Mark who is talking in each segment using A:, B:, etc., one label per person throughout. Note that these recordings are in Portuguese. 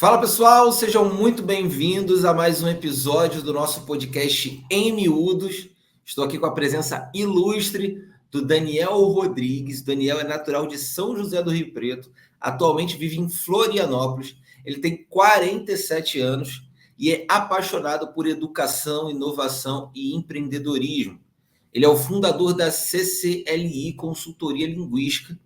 A: Fala pessoal, sejam muito bem-vindos a mais um episódio do nosso podcast Em Miúdos. Estou aqui com a presença ilustre do Daniel Rodrigues. Daniel é natural de São José do Rio Preto, atualmente vive em Florianópolis. Ele tem 47 anos e é apaixonado por educação, inovação e empreendedorismo. Ele é o fundador da CCLI Consultoria Linguística,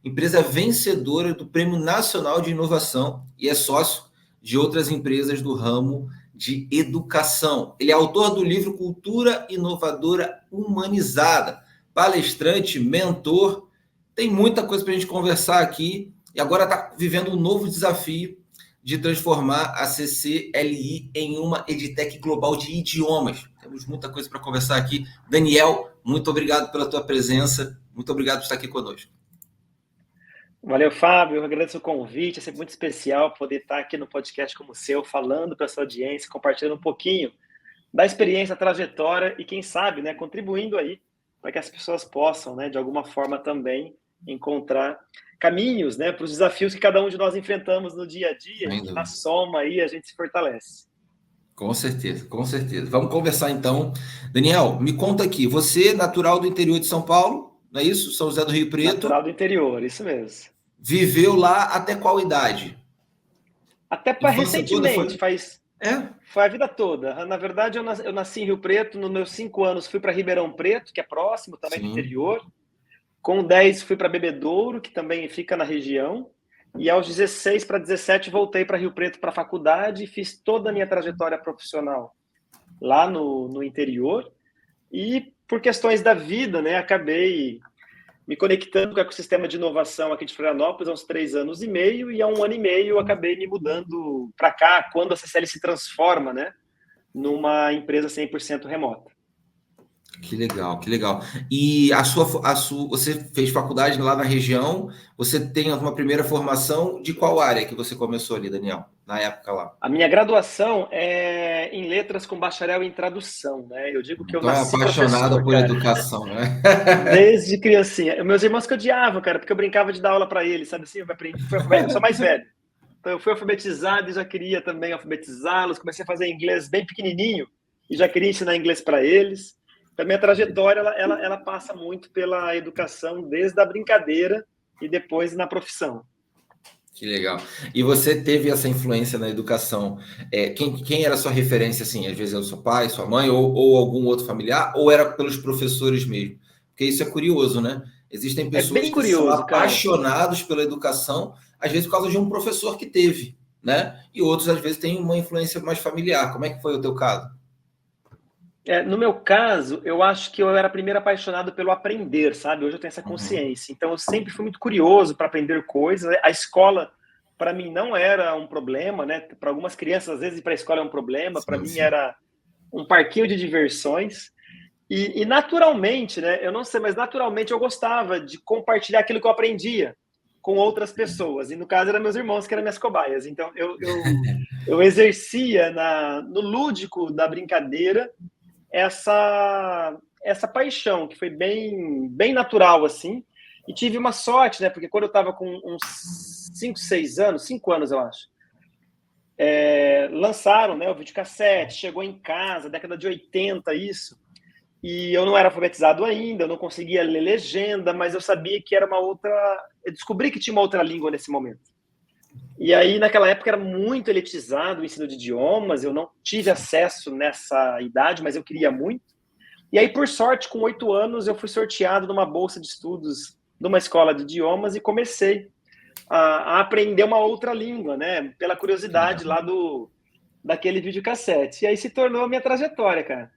A: empresa vencedora do Prêmio Nacional de Inovação e é sócio de outras empresas do ramo de educação. Ele é autor do livro Cultura Inovadora Humanizada, palestrante, mentor, tem muita coisa para a gente conversar aqui e agora está vivendo um novo desafio de transformar a CCLI em uma edtech global de idiomas. Temos muita coisa para conversar aqui. Daniel, muito obrigado pela tua presença, muito obrigado por estar aqui conosco.
B: Valeu, Fábio. Eu agradeço o convite. É sempre muito especial poder estar aqui no podcast como o seu, falando para a sua audiência, compartilhando um pouquinho da experiência, trajetória e, quem sabe, né, contribuindo aí para que as pessoas possam, né, de alguma forma também encontrar caminhos, né, para os desafios que cada um de nós enfrentamos no dia a dia. E na soma aí a gente se fortalece.
A: Com certeza, com certeza. Vamos conversar então. Daniel, me conta aqui. Você é natural do interior de São Paulo, não é isso? São José do Rio Preto.
B: Natural do interior, isso mesmo.
A: Viveu lá até qual idade?
B: Até para recentemente, foi a vida toda. Na verdade, eu nasci em Rio Preto, nos meus 5 anos fui para Ribeirão Preto, que é próximo também do interior. Com 10 fui para Bebedouro, que também fica na região. E aos 16 para 17 voltei para Rio Preto para a faculdade e fiz toda a minha trajetória profissional lá no interior. E por questões da vida, né, acabei me conectando com o ecossistema de inovação aqui de Florianópolis há uns 3 anos e meio, e há 1 ano e meio eu acabei me mudando para cá, quando a CCL se transforma, né, numa empresa 100% remota.
A: Que legal, que legal. E você fez faculdade lá na região, você tem uma primeira formação de qual área que você começou ali, Daniel, na época lá?
B: A minha graduação é em letras com bacharel em tradução, né? Eu digo que eu nasci
A: apaixonado por
B: cara.
A: Educação, né?
B: Desde criancinha. Meus irmãos que odiavam, cara, porque eu brincava de dar aula para eles, sabe assim? Eu sou mais velho. Então eu fui alfabetizado e já queria também alfabetizá-los. Comecei a fazer inglês bem pequenininho e já queria ensinar inglês para eles. Então, a minha trajetória, ela passa muito pela educação, desde a brincadeira e depois na profissão.
A: Que legal. E você teve essa influência na educação. Quem era a sua referência, assim? Às vezes era o seu pai, sua mãe, ou algum outro familiar, ou era pelos professores mesmo? Porque isso é curioso, né? Existem pessoas que são apaixonados pela educação, às vezes por causa de um professor que teve, né? E outros, às vezes, têm uma influência mais familiar. Como é que foi o teu caso?
B: No meu caso, eu acho que eu era primeiro apaixonado pelo aprender, sabe? Hoje eu tenho essa consciência. Então, eu sempre fui muito curioso para aprender coisas. A escola, para mim, não era um problema, né? Para algumas crianças, às vezes, ir para a escola é um problema. Para mim, era um parquinho de diversões. E naturalmente, né? Eu não sei, mas naturalmente eu gostava de compartilhar aquilo que eu aprendia com outras pessoas. E, no caso, eram meus irmãos, que eram minhas cobaias. Então, eu exercia no lúdico da brincadeira essa paixão, que foi bem natural, assim, e tive uma sorte, né, porque quando eu estava com uns 5 anos, eu acho, lançaram, né, o videocassete, chegou em casa, década de 80, isso, e eu não era alfabetizado ainda, eu não conseguia ler legenda, mas eu sabia que era eu descobri que tinha uma outra língua nesse momento. E aí, naquela época, era muito elitizado o ensino de idiomas, eu não tive acesso nessa idade, mas eu queria muito. E aí, por sorte, com 8 anos, eu fui sorteado numa bolsa de estudos numa escola de idiomas e comecei a aprender uma outra língua, né? Pela curiosidade lá daquele videocassete. E aí se tornou a minha trajetória, cara.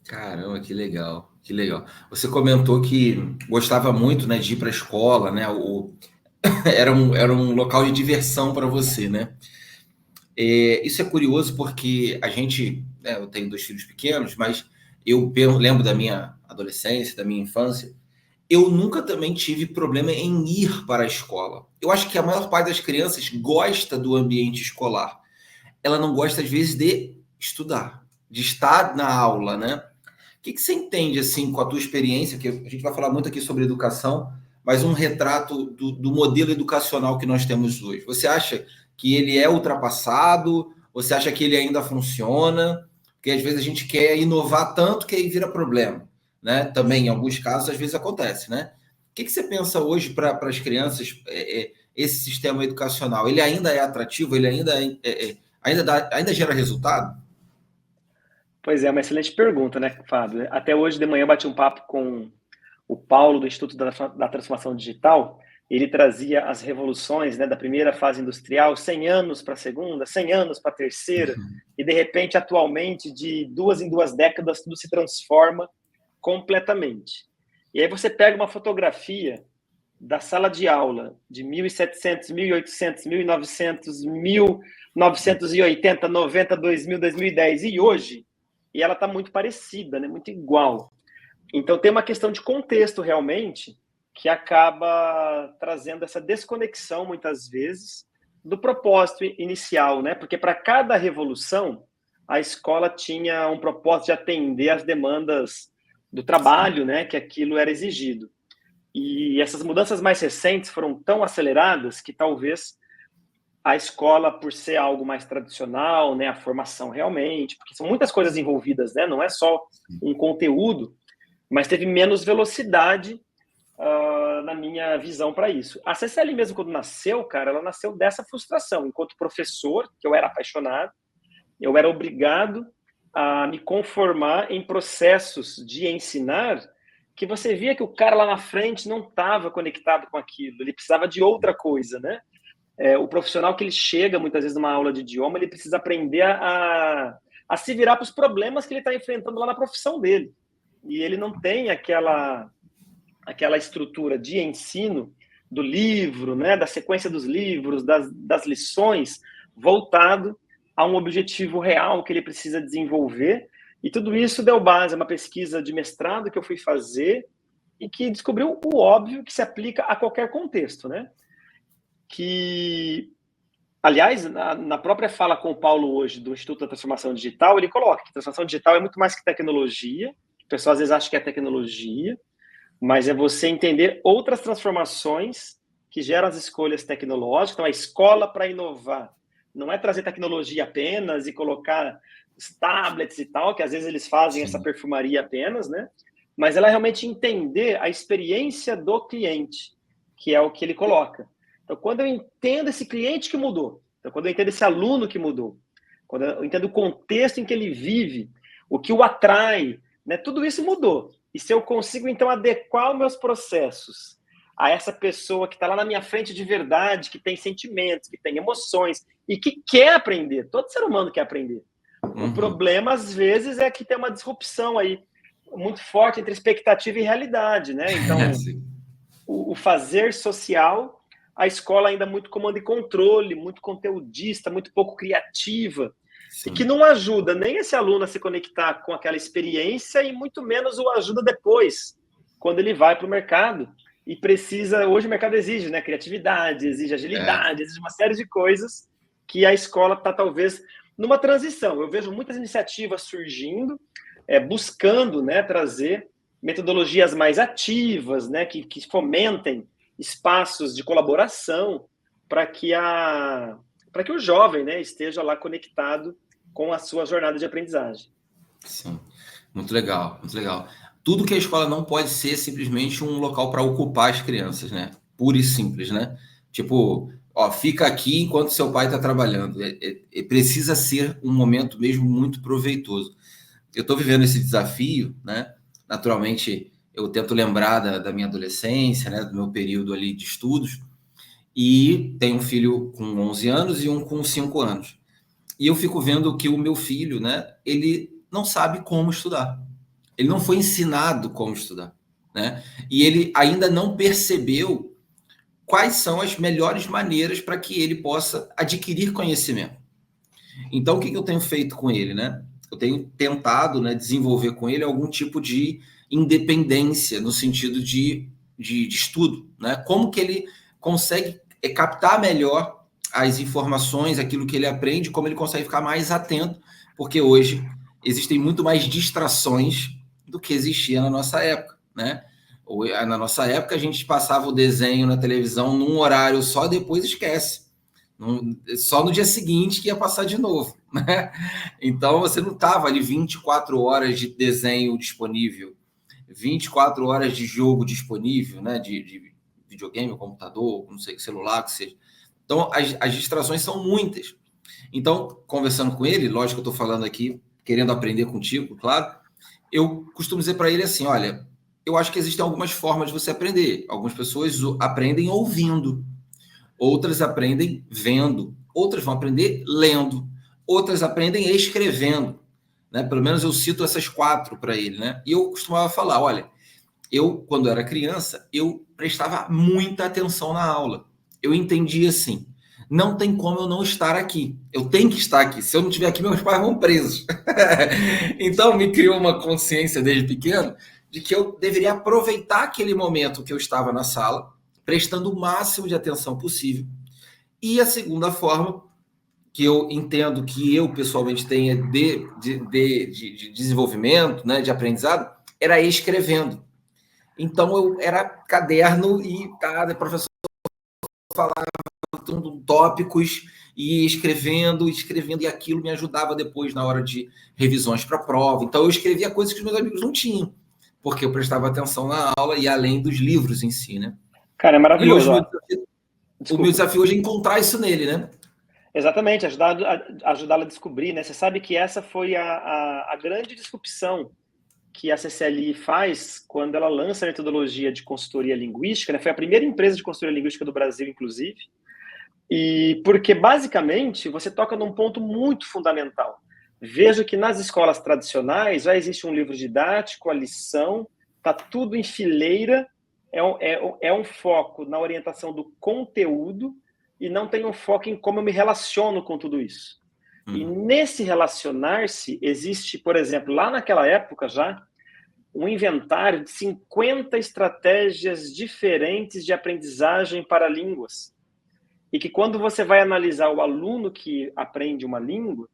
A: Caramba, que legal, que legal. Você comentou que gostava muito, né, de ir para a escola, né? Era um local de diversão para você, né? Isso é curioso porque a gente, né, eu tenho 2 filhos pequenos, mas eu lembro da minha adolescência, da minha infância, eu nunca também tive problema em ir para a escola. Eu acho que a maior parte das crianças gosta do ambiente escolar. Ela não gosta, às vezes, de estudar, de estar na aula, né? O que você entende, assim, com a tua experiência, que a gente vai falar muito aqui sobre educação, mas um retrato do modelo educacional que nós temos hoje. Você acha que ele é ultrapassado? Ou você acha que ele ainda funciona? Porque às vezes a gente quer inovar tanto que aí vira problema, né? Também, em alguns casos, às vezes acontece, né? O que você pensa hoje para as crianças, esse sistema educacional? Ele ainda é atrativo? Ele ainda gera resultado?
B: Pois é, uma excelente pergunta, né, Fábio? Até hoje de manhã eu bati um papo com o Paulo, do Instituto da Transformação Digital. Ele trazia as revoluções, né, da primeira fase industrial, 100 anos para a segunda, 100 anos para a terceira, e de repente, atualmente, de 2 em 2 décadas, tudo se transforma completamente. E aí você pega uma fotografia da sala de aula de 1700, 1800, 1900, 1980, 90, 2000, 2010 e hoje, e ela está muito parecida, né, muito igual. Então tem uma questão de contexto realmente que acaba trazendo essa desconexão muitas vezes do propósito inicial, né? Porque para cada revolução a escola tinha um propósito de atender às demandas do trabalho, né? Que aquilo era exigido. E essas mudanças mais recentes foram tão aceleradas que talvez a escola, por ser algo mais tradicional, né? A formação realmente, porque são muitas coisas envolvidas, né? Não é só um conteúdo, mas teve menos velocidade na minha visão para isso. A CCL mesmo, quando nasceu, cara, ela nasceu dessa frustração. Enquanto professor, que eu era apaixonado, eu era obrigado a me conformar em processos de ensinar que você via que o cara lá na frente não estava conectado com aquilo, ele precisava de outra coisa, né? O profissional que ele chega, muitas vezes, numa aula de idioma, ele precisa aprender a se virar para os problemas que ele está enfrentando lá na profissão dele. E ele não tem aquela estrutura de ensino do livro, né, da sequência dos livros, das lições, voltado a um objetivo real que ele precisa desenvolver. E tudo isso deu base a uma pesquisa de mestrado que eu fui fazer e que descobriu o óbvio que se aplica a qualquer contexto, né? Que, aliás, na própria fala com o Paulo hoje, do Instituto da Transformação Digital, ele coloca que transformação digital é muito mais que tecnologia. O pessoal às vezes acha que é tecnologia, mas é você entender outras transformações que geram as escolhas tecnológicas. Então, a escola para inovar não é trazer tecnologia apenas e colocar os tablets e tal, que às vezes eles fazem essa perfumaria apenas, né? Mas ela é realmente entender a experiência do cliente, que é o que ele coloca. Então, quando eu entendo esse cliente que mudou, então, quando eu entendo esse aluno que mudou, quando eu entendo o contexto em que ele vive, o que o atrai, né? Tudo isso mudou. E se eu consigo, então, adequar os meus processos a essa pessoa que está lá na minha frente de verdade, que tem sentimentos, que tem emoções e que quer aprender. Todo ser humano quer aprender. O problema, às vezes, é que tem uma disrupção aí muito forte entre expectativa e realidade, né? Então, o fazer social, a escola ainda muito comando e controle, muito conteudista, muito pouco criativa. Sim. E que não ajuda nem esse aluno a se conectar com aquela experiência e muito menos o ajuda depois, quando ele vai para o mercado e precisa... Hoje o mercado exige, né? Criatividade, exige agilidade, exige uma série de coisas que a escola está talvez numa transição. Eu vejo muitas iniciativas surgindo, buscando, né, trazer metodologias mais ativas, né, que fomentem espaços de colaboração para que o jovem, né, esteja lá conectado com a sua jornada de aprendizagem.
A: Sim, muito legal, muito legal. Tudo que a escola não pode ser simplesmente um local para ocupar as crianças, né? Puro e simples, né? Tipo, ó, fica aqui enquanto seu pai está trabalhando. Precisa ser um momento mesmo muito proveitoso. Eu estou vivendo esse desafio, né? Naturalmente, eu tento lembrar da minha adolescência, né? Do meu período ali de estudos. E tenho um filho com 11 anos e um com 5 anos. E eu fico vendo que o meu filho, né? Ele não sabe como estudar. Ele não foi ensinado como estudar, né? E ele ainda não percebeu quais são as melhores maneiras para que ele possa adquirir conhecimento. Então, o que eu tenho feito com ele, né? Eu tenho tentado, né, desenvolver com ele algum tipo de independência no sentido de estudo, né? Como que ele consegue captar melhor as informações, aquilo que ele aprende, como ele consegue ficar mais atento, porque hoje existem muito mais distrações do que existia na nossa época, né? Na nossa época, a gente passava o desenho na televisão num horário só, depois esquece. Só no dia seguinte que ia passar de novo, né? Então, você não estava ali 24 horas de desenho disponível, 24 horas de jogo disponível, né? De videogame, computador, não sei, celular, que seja. Então, as distrações são muitas. Então, conversando com ele, lógico que eu estou falando aqui, querendo aprender contigo, claro, eu costumo dizer para ele assim, olha, eu acho que existem algumas formas de você aprender. Algumas pessoas aprendem ouvindo, outras aprendem vendo, outras vão aprender lendo, outras aprendem escrevendo, né? Pelo menos eu cito essas 4 para ele, né? E eu costumava falar, olha, eu, quando era criança, eu prestava muita atenção na aula. Eu entendia assim, não tem como eu não estar aqui. Eu tenho que estar aqui. Se eu não estiver aqui, meus pais vão presos. Então, me criou uma consciência desde pequeno de que eu deveria aproveitar aquele momento que eu estava na sala, prestando o máximo de atenção possível. E a segunda forma, que eu entendo que eu pessoalmente tenha de desenvolvimento, né, de aprendizado, era escrevendo. Então, eu era caderno e cada professor falava tópicos e escrevendo, e aquilo me ajudava depois na hora de revisões para a prova. Então, eu escrevia coisas que os meus amigos não tinham, porque eu prestava atenção na aula e além dos livros em si, né?
B: Cara, é maravilhoso.
A: O meu desafio hoje é encontrar isso nele, né?
B: Exatamente, ajudá-lo a descobrir, né? Você sabe que essa foi a grande disrupção que a CCLI faz quando ela lança a metodologia de consultoria linguística, né? Foi a primeira empresa de consultoria linguística do Brasil, inclusive, e porque, basicamente, você toca num ponto muito fundamental. Veja que nas escolas tradicionais já existe um livro didático, a lição, está tudo em fileira, é um foco na orientação do conteúdo e não tem um foco em como eu me relaciono com tudo isso. E nesse relacionar-se, existe, por exemplo, lá naquela época já, um inventário de 50 estratégias diferentes de aprendizagem para línguas. E que quando você vai analisar o aluno que aprende uma língua,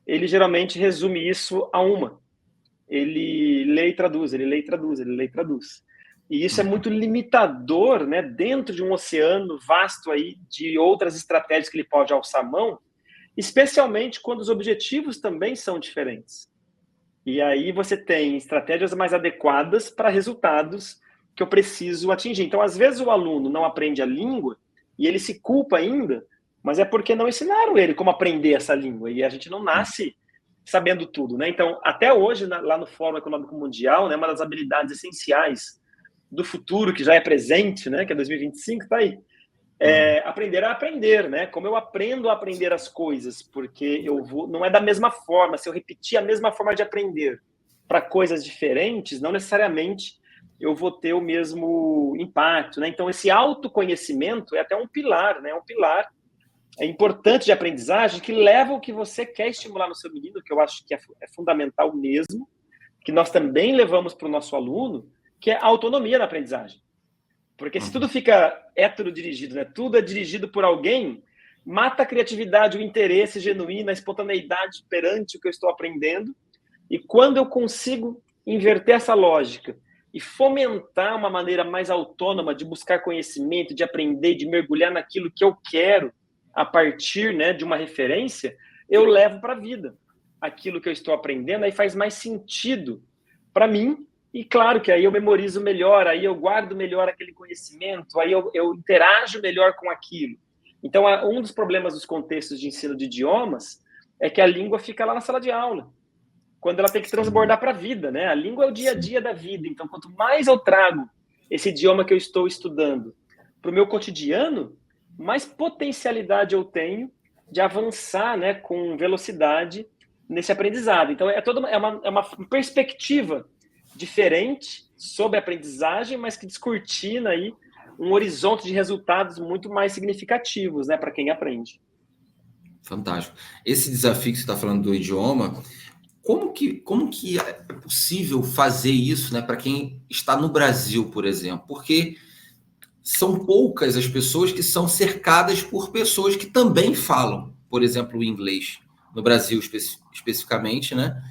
B: ele geralmente resume isso a uma. Ele lê e traduz, ele lê e traduz, ele lê e traduz. E isso é muito limitador, né? Dentro de um oceano vasto aí de outras estratégias que ele pode alçar a mão, especialmente quando os objetivos também são diferentes. E aí você tem estratégias mais adequadas para resultados que eu preciso atingir. Então, às vezes o aluno não aprende a língua e ele se culpa ainda, mas é porque não ensinaram ele como aprender essa língua. E a gente não nasce sabendo tudo, né? Então, até hoje, lá no Fórum Econômico Mundial, né, uma das habilidades essenciais do futuro, que já é presente, né, que é 2025, tá aí. Aprender a aprender, né? Como eu aprendo a aprender as coisas, porque não é da mesma forma. Se eu repetir a mesma forma de aprender para coisas diferentes, não necessariamente eu vou ter o mesmo impacto, né? Então, esse autoconhecimento é até um pilar, né? Um pilar importante de aprendizagem que leva o que você quer estimular no seu menino, que eu acho que é fundamental mesmo, que nós também levamos para o nosso aluno, que é a autonomia na aprendizagem. Porque se tudo fica heterodirigido, né? Tudo é dirigido por alguém, mata a criatividade, o interesse genuíno, a espontaneidade perante o que eu estou aprendendo. E quando eu consigo inverter essa lógica e fomentar uma maneira mais autônoma de buscar conhecimento, de aprender, de mergulhar naquilo que eu quero a partir, né, de uma referência, eu levo para a vida aquilo que eu estou aprendendo, aí faz mais sentido para mim. E claro que aí eu memorizo melhor, aí eu guardo melhor aquele conhecimento, aí eu interajo melhor com aquilo. Então, um dos problemas dos contextos de ensino de idiomas é que a língua fica lá na sala de aula, quando ela tem que transbordar para a vida, né? A língua é o dia a dia da vida. Então, quanto mais eu trago esse idioma que eu estou estudando para o meu cotidiano, mais potencialidade eu tenho de avançar, né, com velocidade nesse aprendizado. Então, é uma perspectiva diferente sobre a aprendizagem, mas que descortina aí um horizonte de resultados muito mais significativos, né, para quem aprende.
A: Fantástico. Esse desafio que você está falando do idioma, como que é possível fazer isso, né, para quem está no Brasil, por exemplo? Porque são poucas as pessoas que são cercadas por pessoas que também falam, por exemplo, o inglês, no Brasil especificamente, né?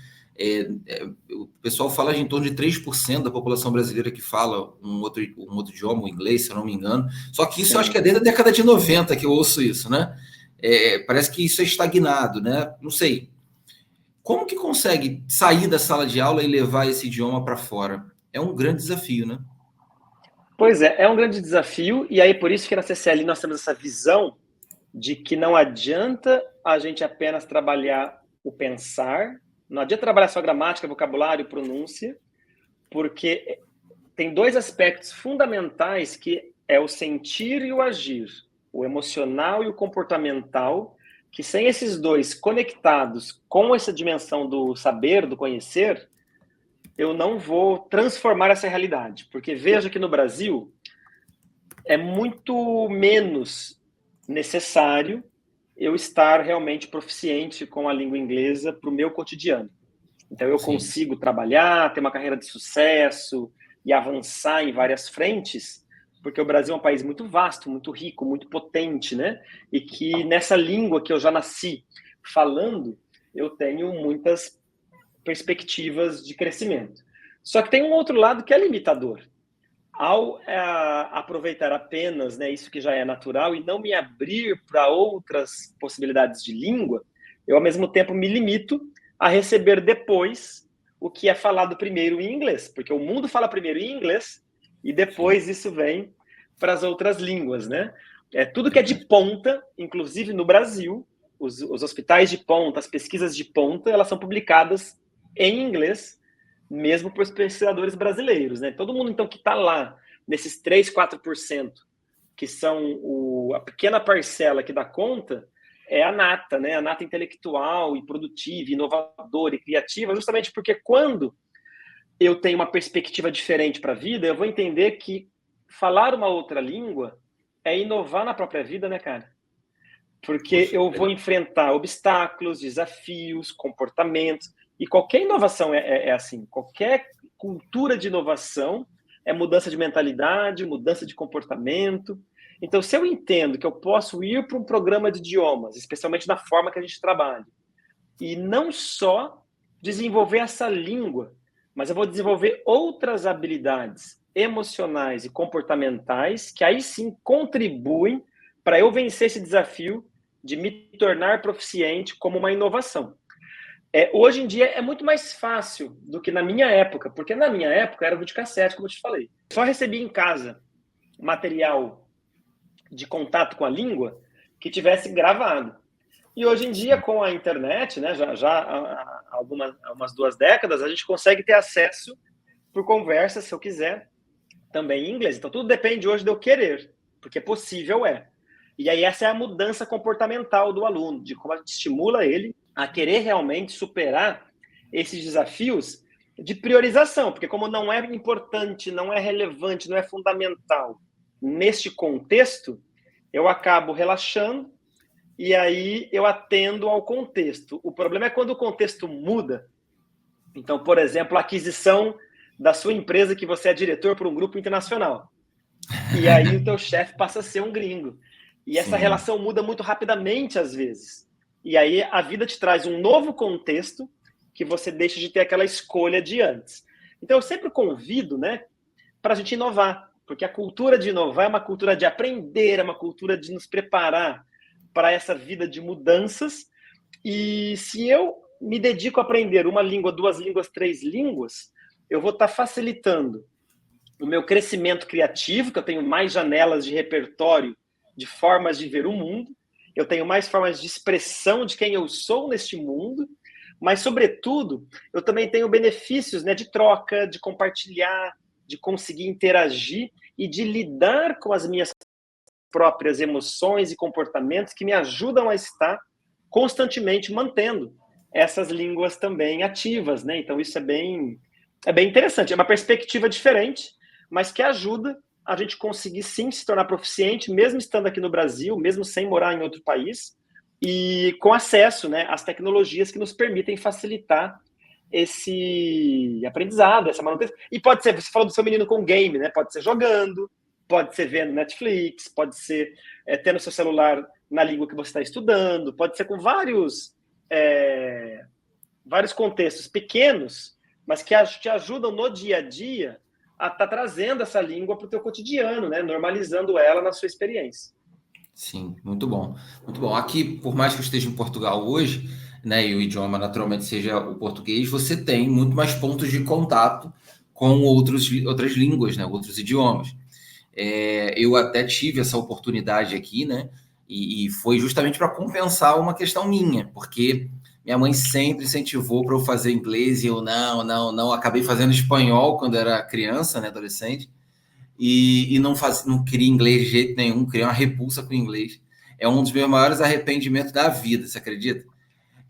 A: O pessoal fala de em torno de 3% da população brasileira que fala um outro idioma, o inglês, se eu não me engano. Só que isso eu acho que é desde a década de 90 que eu ouço isso, né? Parece que isso é estagnado, né? Não sei. Como que consegue sair da sala de aula e levar esse idioma para fora? É um grande desafio, né?
B: Pois é um grande desafio, e aí por isso que na CCL nós temos essa visão de que não adianta a gente apenas trabalhar o pensar, não adianta trabalhar só gramática, vocabulário, pronúncia, porque tem dois aspectos fundamentais que é o sentir e o agir, o emocional e o comportamental, que sem esses dois conectados com essa dimensão do saber, do conhecer, eu não vou transformar essa realidade. Porque veja que no Brasil é muito menos necessário eu estar realmente proficiente com a língua inglesa para o meu cotidiano. Então eu consigo trabalhar, ter uma carreira de sucesso e avançar em várias frentes, porque o Brasil é um país muito vasto, muito rico, muito potente, né? E que nessa língua que eu já nasci falando, eu tenho muitas perspectivas de crescimento. Só que tem um outro lado que é limitador. Ao aproveitar apenas, né, isso que já é natural e não me abrir para outras possibilidades de língua, eu ao mesmo tempo me limito a receber depois o que é falado primeiro em inglês, porque o mundo fala primeiro em inglês e depois isso vem para as outras línguas, né? Tudo que é de ponta, inclusive no Brasil, os hospitais de ponta, as pesquisas de ponta, elas são publicadas em inglês, mesmo por pesquisadores brasileiros, né? Todo mundo, então, que está lá, nesses 3, 4%, que são a pequena parcela que dá conta, é a nata, né? A nata intelectual e produtiva, inovadora e criativa, justamente porque quando eu tenho uma perspectiva diferente para a vida, eu vou entender que falar uma outra língua é inovar na própria vida, né, cara? Porque eu vou enfrentar obstáculos, desafios, comportamentos, e qualquer inovação é assim, qualquer cultura de inovação é mudança de mentalidade, mudança de comportamento. Então, se eu entendo que eu posso ir para um programa de idiomas, especialmente na forma que a gente trabalha, e não só desenvolver essa língua, mas eu vou desenvolver outras habilidades emocionais e comportamentais que aí sim contribuem para eu vencer esse desafio de me tornar proficiente como uma inovação. Hoje em dia é muito mais fácil do que na minha época, porque na minha época era videocassete, como eu te falei. Só recebia em casa material de contato com a língua que tivesse gravado. E hoje em dia, com a internet, né, já há algumas 2 décadas, a gente consegue ter acesso por conversa, se eu quiser, também em inglês. Então, tudo depende hoje de eu querer, porque possível é. E aí essa é a mudança comportamental do aluno, de como a gente estimula ele a querer realmente superar esses desafios de priorização, porque como não é importante, não é relevante, não é fundamental neste contexto, eu acabo relaxando e aí eu atendo ao contexto. O problema é quando o contexto muda. Então, por exemplo, a aquisição da sua empresa que você é diretor por um grupo internacional. E aí o teu chefe passa a ser um gringo. E essa relação muda muito rapidamente, às vezes. E aí a vida te traz um novo contexto que você deixa de ter aquela escolha de antes. Então, eu sempre convido, né, para a gente inovar, porque a cultura de inovar é uma cultura de aprender, é uma cultura de nos preparar para essa vida de mudanças. E se eu me dedico a aprender uma língua, 2 línguas, 3 línguas, eu vou estar facilitando o meu crescimento criativo, que eu tenho mais janelas de repertório, de formas de ver o mundo, eu tenho mais formas de expressão de quem eu sou neste mundo, mas, sobretudo, eu também tenho benefícios, né, de troca, de compartilhar, de conseguir interagir e de lidar com as minhas próprias emoções e comportamentos que me ajudam a estar constantemente mantendo essas línguas também ativas, né? Então, isso é bem interessante. É uma perspectiva diferente, mas que ajuda a gente conseguir, sim, se tornar proficiente, mesmo estando aqui no Brasil, mesmo sem morar em outro país, e com acesso, né, às tecnologias que nos permitem facilitar esse aprendizado, essa manutenção. E pode ser, você falou do seu menino com game, né? Pode ser jogando, pode ser vendo Netflix, pode ser tendo seu celular na língua que você está estudando, pode ser com vários contextos pequenos, mas que te ajudam no dia a dia a estar trazendo essa língua para o teu cotidiano, né? Normalizando ela na sua experiência.
A: Sim, muito bom. Muito bom. Aqui, por mais que eu esteja em Portugal hoje, né, e o idioma naturalmente seja o português, você tem muito mais pontos de contato com outras línguas, né, outros idiomas. Eu até tive essa oportunidade aqui, né, e foi justamente para compensar uma questão minha, porque minha mãe sempre incentivou para eu fazer inglês e eu não, acabei fazendo espanhol quando era criança, né, adolescente. E não queria inglês de jeito nenhum, queria uma repulsa com o inglês. É um dos meus maiores arrependimentos da vida, você acredita?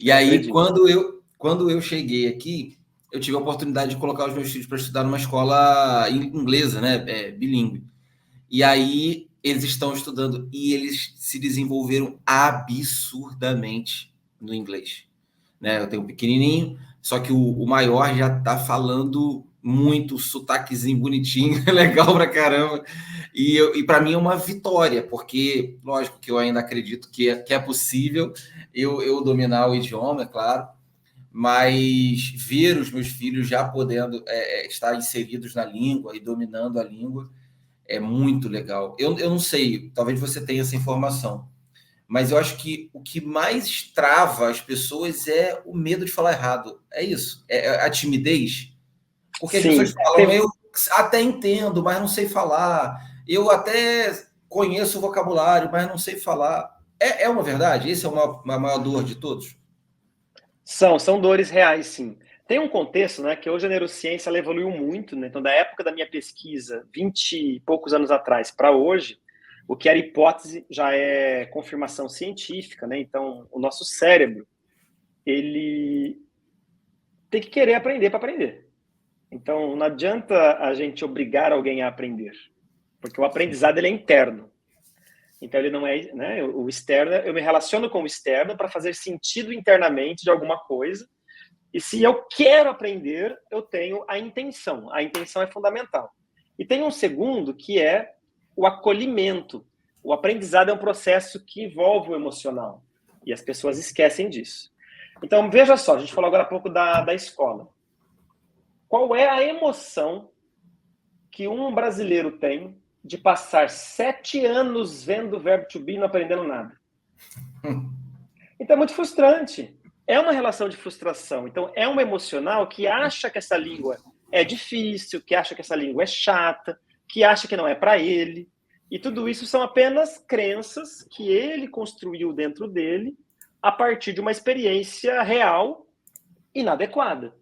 A: E
B: Eu
A: aí,
B: acredito.
A: quando eu cheguei aqui, eu tive a oportunidade de colocar os meus filhos para estudar numa escola inglesa, né, bilíngue. E aí, eles estão estudando e eles se desenvolveram absurdamente no inglês. Né? Eu tenho um pequenininho, só que o maior já está falando muito, sotaquezinho bonitinho, legal pra caramba. E para mim é uma vitória, porque, lógico que eu ainda acredito que é possível eu dominar o idioma, é claro, mas ver os meus filhos já podendo estar inseridos na língua e dominando a língua é muito legal. Eu não sei, talvez você tenha essa informação, mas eu acho que o que mais trava as pessoas é o medo de falar errado. É isso, é a timidez. Porque as pessoas
B: Sim,
A: falam, eu até entendo, mas não sei falar. Eu até conheço o vocabulário, mas não sei falar. É uma verdade? Essa é uma maior dor de todos?
B: são dores reais, sim. Tem um contexto, né, que hoje a neurociência ela evoluiu muito, né? Então, da época da minha pesquisa, 20 e poucos anos atrás, para hoje, o que era hipótese já é confirmação científica, né? Então, o nosso cérebro, ele tem que querer aprender para aprender. Então, não adianta a gente obrigar alguém a aprender, porque o aprendizado ele é interno. Então, ele não é, né, o externo, eu me relaciono com o externo para fazer sentido internamente de alguma coisa. E se eu quero aprender, eu tenho a intenção. A intenção é fundamental. E tem um segundo que é o acolhimento. O aprendizado é um processo que envolve o emocional. E as pessoas esquecem disso. Então, veja só, a gente falou agora há pouco da escola. Qual é a emoção que um brasileiro tem de passar 7 anos vendo o verbo to be e não aprendendo nada? Então é muito frustrante. É uma relação de frustração. Então é um emocional que acha que essa língua é difícil, que acha que essa língua é chata, que acha que não é para ele. E tudo isso são apenas crenças que ele construiu dentro dele a partir de uma experiência real inadequada.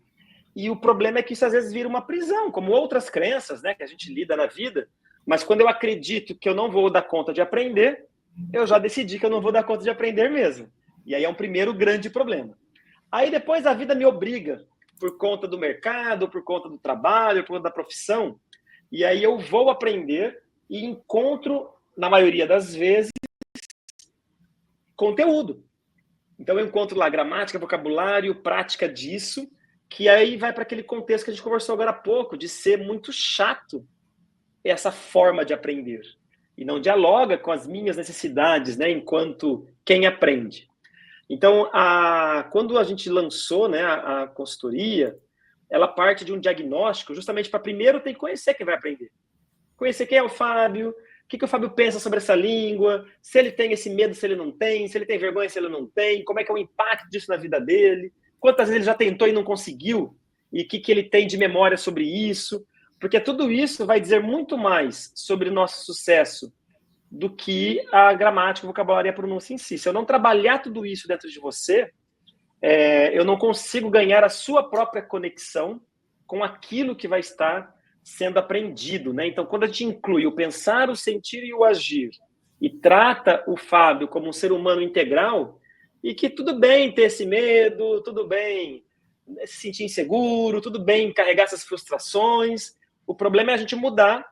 B: E o problema é que isso às vezes vira uma prisão, como outras crenças, né, que a gente lida na vida. Mas quando eu acredito que eu não vou dar conta de aprender, eu já decidi que eu não vou dar conta de aprender mesmo. E aí é um primeiro grande problema. Aí depois a vida me obriga, por conta do mercado, por conta do trabalho, por conta da profissão, e aí eu vou aprender e encontro, na maioria das vezes, conteúdo. Então eu encontro lá gramática, vocabulário, prática disso, que aí vai para aquele contexto que a gente conversou agora há pouco, de ser muito chato essa forma de aprender. E não dialoga com as minhas necessidades, né, enquanto quem aprende. Então, quando a gente lançou, né, a consultoria, ela parte de um diagnóstico justamente para primeiro ter que conhecer quem vai aprender. Conhecer quem é o Fábio, o que o Fábio pensa sobre essa língua, se ele tem esse medo, se ele não tem, se ele tem vergonha, se ele não tem, como é que é o impacto disso na vida dele, quantas vezes ele já tentou e não conseguiu, e o que ele tem de memória sobre isso, porque tudo isso vai dizer muito mais sobre o nosso sucesso do que a gramática, o vocabulário e a pronúncia em si. Se eu não trabalhar tudo isso dentro de você, eu não consigo ganhar a sua própria conexão com aquilo que vai estar sendo aprendido, né? Então, quando a gente inclui o pensar, o sentir e o agir, e trata o Fábio como um ser humano integral, e que tudo bem ter esse medo, tudo bem se sentir inseguro, tudo bem carregar essas frustrações, o problema é a gente mudar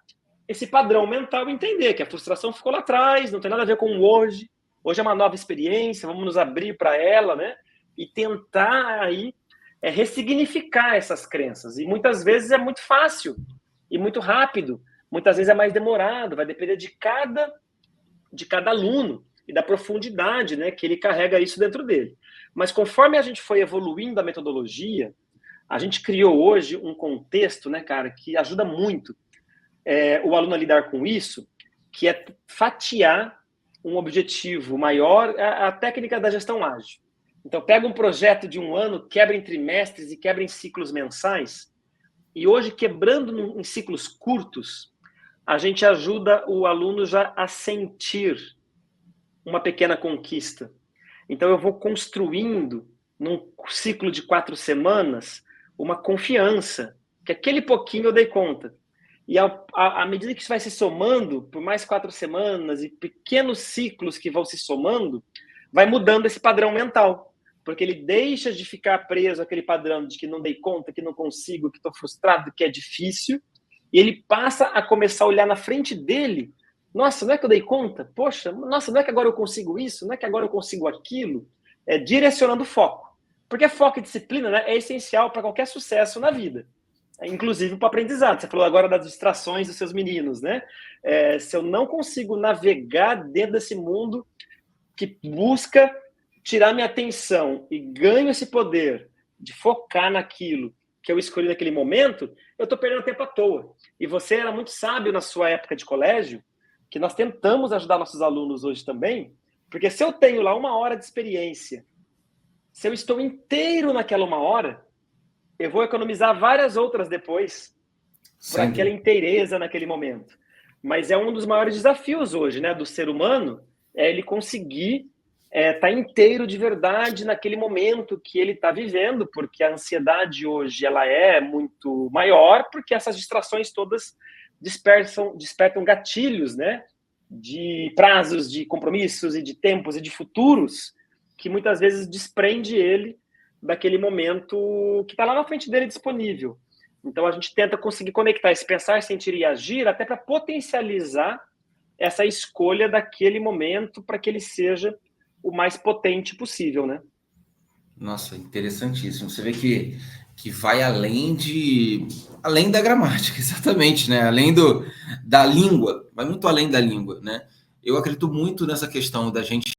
B: esse padrão mental e entender que a frustração ficou lá atrás, não tem nada a ver com o hoje. Hoje é uma nova experiência, vamos nos abrir para ela, né? E tentar aí ressignificar essas crenças. E muitas vezes é muito fácil e muito rápido. Muitas vezes é mais demorado, vai depender de cada aluno e da profundidade, né, que ele carrega isso dentro dele. Mas conforme a gente foi evoluindo a metodologia, a gente criou hoje um contexto, né, cara, que ajuda muito o aluno a lidar com isso, que é fatiar um objetivo maior, a técnica da gestão ágil. Então, pega um projeto de um ano, quebra em trimestres e quebra em ciclos mensais, e hoje, quebrando em ciclos curtos, a gente ajuda o aluno já a sentir uma pequena conquista. Então, eu vou construindo, num ciclo de 4 semanas, uma confiança, que aquele pouquinho eu dei conta. E à medida que isso vai se somando, por mais 4 semanas, e pequenos ciclos que vão se somando, vai mudando esse padrão mental. Porque ele deixa de ficar preso àquele padrão de que não dei conta, que não consigo, que estou frustrado, que é difícil, e ele passa a começar a olhar na frente dele. Nossa, não é que eu dei conta? Poxa, nossa, não é que agora eu consigo isso? Não é que agora eu consigo aquilo? Direcionando foco. Porque foco e disciplina, né, é essencial para qualquer sucesso na vida. Inclusive para o aprendizado. Você falou agora das distrações dos seus meninos, né? Se eu não consigo navegar dentro desse mundo que busca tirar minha atenção e ganho esse poder de focar naquilo que eu escolhi naquele momento, eu estou perdendo tempo à toa. E você era muito sábio na sua época de colégio, que nós tentamos ajudar nossos alunos hoje também, porque se eu tenho lá 1 hora de experiência, se eu estou inteiro naquela 1 hora, eu vou economizar várias outras depois, por aquela inteireza naquele momento. Mas é um dos maiores desafios hoje, né, do ser humano, é ele conseguir tá inteiro de verdade naquele momento que ele está vivendo, porque a ansiedade hoje ela é muito maior, porque essas distrações todas despertam gatilhos, né, de prazos, de compromissos e de tempos e de futuros, que muitas vezes desprende ele daquele momento que está lá na frente dele disponível. Então a gente tenta conseguir conectar esse pensar, sentir e agir até para potencializar essa escolha daquele momento para que ele seja o mais potente possível, né?
A: Nossa, interessantíssimo. Você vê que vai além da gramática, exatamente, né? Além da língua, vai muito além da língua, né? Eu acredito muito nessa questão da gente,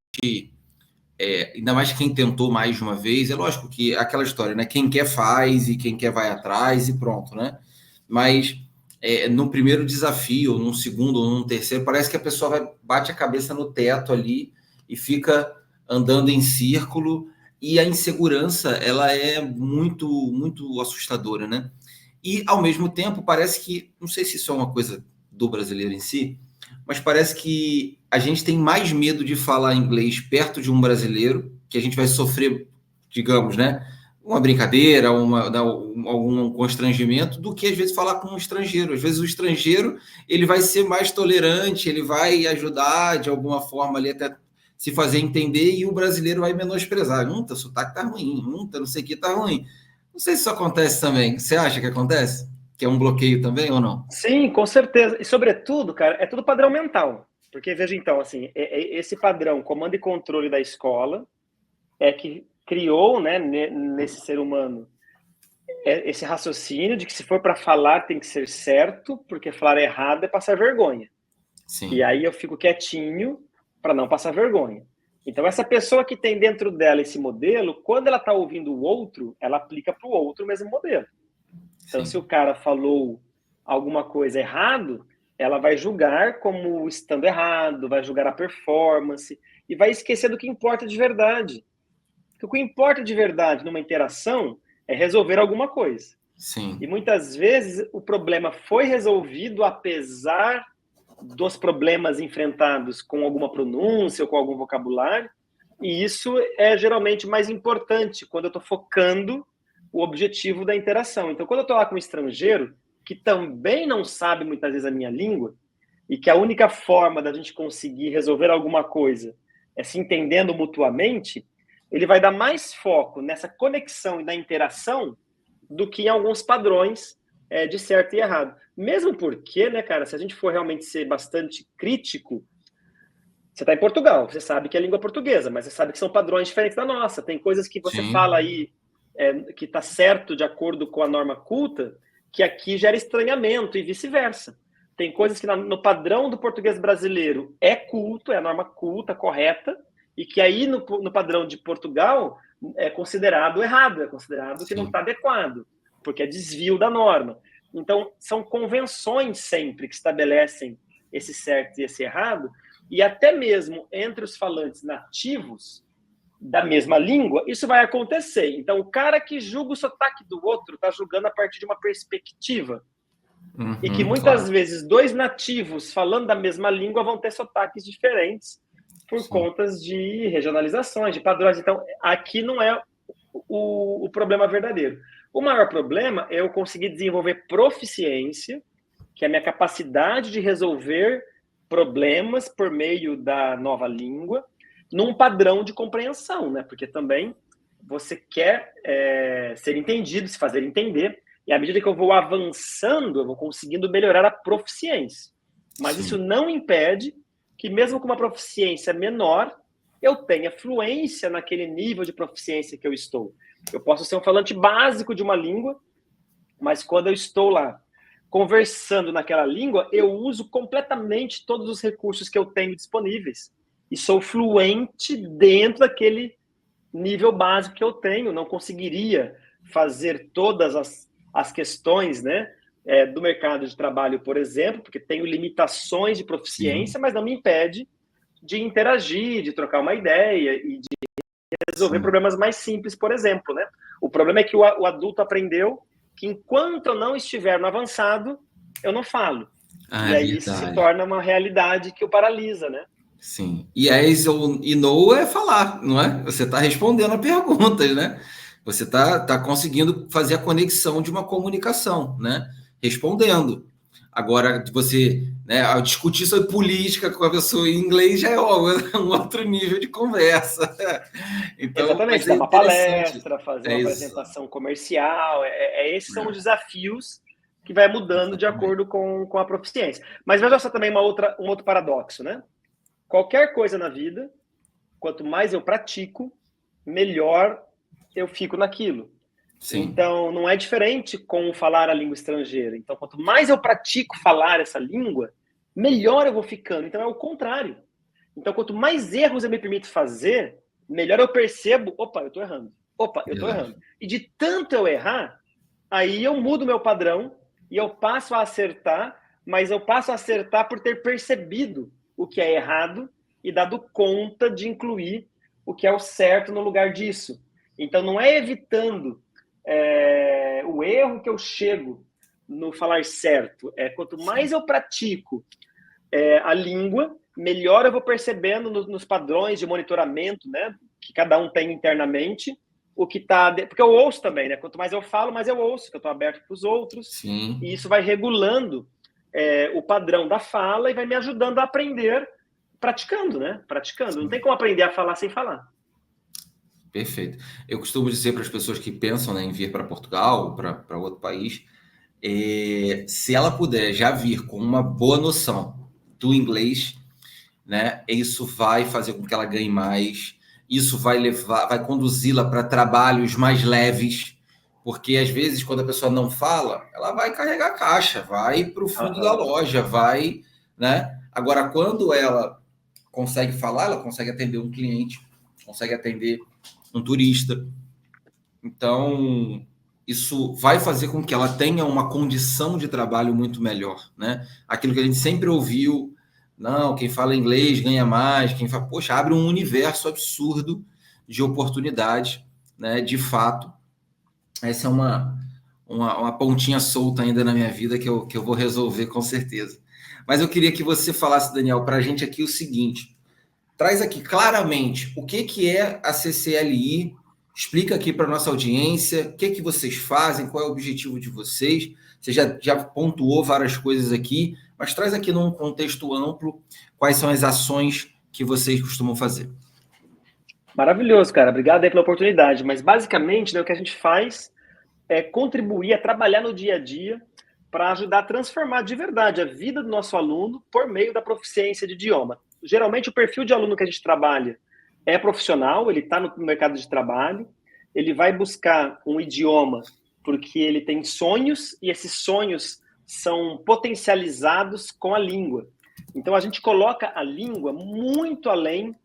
A: ainda mais quem tentou mais de uma vez, é lógico que é aquela história, né? Quem quer faz e quem quer vai atrás e pronto, né? Mas no primeiro desafio, ou num segundo, ou num terceiro, parece que a pessoa bate a cabeça no teto ali e fica andando em círculo, e a insegurança ela é muito, muito assustadora, né? E, ao mesmo tempo, parece que, não sei se isso é uma coisa do brasileiro em si, mas parece que a gente tem mais medo de falar inglês perto de um brasileiro, que a gente vai sofrer, digamos, né? Uma brincadeira, algum constrangimento, do que às vezes falar com um estrangeiro. Às vezes o estrangeiro ele vai ser mais tolerante, ele vai ajudar de alguma forma ali até se fazer entender, e o brasileiro vai menosprezar. Tá, o sotaque tá ruim, tá não sei o que tá ruim. Não sei se isso acontece também. Você acha que acontece? Que é um bloqueio também ou não?
B: Sim, com certeza. E sobretudo, cara, é tudo padrão mental. Porque, veja então, assim, esse padrão comando e controle da escola é que criou, né, nesse ser humano esse raciocínio de que se for para falar tem que ser certo, porque falar errado é passar vergonha. Sim. E aí eu fico quietinho para não passar vergonha. Então, essa pessoa que tem dentro dela esse modelo, quando ela está ouvindo o outro, ela aplica para o outro o mesmo modelo. Então, se o cara falou alguma coisa errado, ela vai julgar como estando errado, vai julgar a performance e vai esquecer do que importa de verdade. Porque o que importa de verdade numa interação é resolver alguma coisa.
A: Sim.
B: E muitas vezes o problema foi resolvido apesar dos problemas enfrentados com alguma pronúncia ou com algum vocabulário, e isso é geralmente mais importante quando eu estou focando o objetivo da interação. Então, quando eu estou lá com um estrangeiro que também não sabe muitas vezes a minha língua, e que a única forma da gente conseguir resolver alguma coisa é se entendendo mutuamente, ele vai dar mais foco nessa conexão e na interação do que em alguns padrões de certo e errado. Mesmo porque, né, cara, se a gente for realmente ser bastante crítico, você está em Portugal, você sabe que é língua portuguesa, mas você sabe que são padrões diferentes da nossa. Tem coisas que você fala aí que está certo de acordo com a norma culta, que aqui gera estranhamento e vice-versa. Tem coisas que no padrão do português brasileiro é culto, é a norma culta, correta, e que aí no padrão de Portugal é considerado errado, é considerado que não está adequado, porque é desvio da norma. Então, são convenções sempre que estabelecem esse certo e esse errado, e até mesmo entre os falantes nativos da mesma língua, isso vai acontecer. Então, o cara que julga o sotaque do outro está julgando a partir de uma perspectiva. E que muitas vezes dois nativos falando da mesma língua vão ter sotaques diferentes por contas de regionalizações, de padrões. Então, aqui não é o problema verdadeiro. O maior problema é eu conseguir desenvolver proficiência, que é a minha capacidade de resolver problemas por meio da nova língua, num padrão de compreensão, né? Porque também você quer ser entendido, se fazer entender, e à medida que eu vou avançando, eu vou conseguindo melhorar a proficiência. Mas isso não impede que, mesmo com uma proficiência menor, eu tenha fluência naquele nível de proficiência que eu estou. Eu posso ser um falante básico de uma língua, mas quando eu estou lá conversando naquela língua, eu uso completamente todos os recursos que eu tenho disponíveis. E sou fluente dentro daquele nível básico que eu tenho. Não conseguiria fazer todas as questões, né, do mercado de trabalho, por exemplo, porque tenho limitações de proficiência, mas não me impede de interagir, de trocar uma ideia e de resolver problemas mais simples, por exemplo, né? O problema é que o adulto aprendeu que enquanto eu não estiver no avançado, eu não falo. E aí isso se torna uma realidade que o paralisa, né?
A: Sim. Yes e no é falar, não é? Você está respondendo a perguntas, né? Você está conseguindo fazer a conexão de uma comunicação, né? Respondendo. Agora, você discutir sobre política com a pessoa em inglês já é um outro nível de conversa.
B: Então, exatamente, dar uma palestra, fazer uma apresentação comercial. Esses são os desafios que vai mudando de acordo com a proficiência. Mas veja só também um outro paradoxo, né? Qualquer coisa na vida, quanto mais eu pratico, melhor eu fico naquilo. Sim. Então, não é diferente com falar a língua estrangeira. Então, quanto mais eu pratico falar essa língua, melhor eu vou ficando. Então, é o contrário. Então, quanto mais erros eu me permito fazer, melhor eu percebo, opa, eu estou errando. Opa, eu estou errando. E de tanto eu errar, aí eu mudo meu padrão e eu passo a acertar, mas eu passo a acertar por ter percebido o que é errado e dado conta de incluir o que é o certo no lugar disso. Então, não é evitando o erro que eu chego no falar certo. Quanto mais eu pratico a língua, melhor eu vou percebendo nos padrões de monitoramento, né, que cada um tem internamente, o que está... Porque eu ouço também, né? Quanto mais eu falo, mais eu ouço, que eu estou aberto para os outros. Sim. E isso vai regulando o padrão da fala e vai me ajudando a aprender praticando, né? Praticando. Sim. Não tem como aprender a falar sem falar.
A: Perfeito. Eu costumo dizer para as pessoas que pensam em vir para Portugal, para outro país, se ela puder já vir com uma boa noção do inglês, né, isso vai fazer com que ela ganhe mais, isso vai conduzi-la para trabalhos mais leves, porque às vezes quando a pessoa não fala, ela vai carregar a caixa, vai para o fundo da loja, vai, né? Agora, quando ela consegue falar, ela consegue atender um cliente, consegue atender um turista. Então, isso vai fazer com que ela tenha uma condição de trabalho muito melhor, né? Aquilo que a gente sempre ouviu, não, quem fala inglês ganha mais, quem fala, poxa, abre um universo absurdo de oportunidades, né? De fato, essa é uma pontinha solta ainda na minha vida que eu vou resolver com certeza. Mas eu queria que você falasse, Daniel, para a gente aqui o seguinte, traz aqui claramente o que é a CCLI, explica aqui para a nossa audiência, o que vocês fazem, qual é o objetivo de vocês. Você já pontuou várias coisas aqui, mas traz aqui num contexto amplo quais são as ações que vocês costumam fazer.
B: Maravilhoso, cara. Obrigado aí pela oportunidade. Mas, basicamente, né, o que a gente faz é contribuir, a trabalhar no dia a dia para ajudar a transformar de verdade a vida do nosso aluno por meio da proficiência de idioma. Geralmente, o perfil de aluno que a gente trabalha é profissional, ele está no mercado de trabalho, ele vai buscar um idioma porque ele tem sonhos e esses sonhos são potencializados com a língua. Então, a gente coloca a língua muito além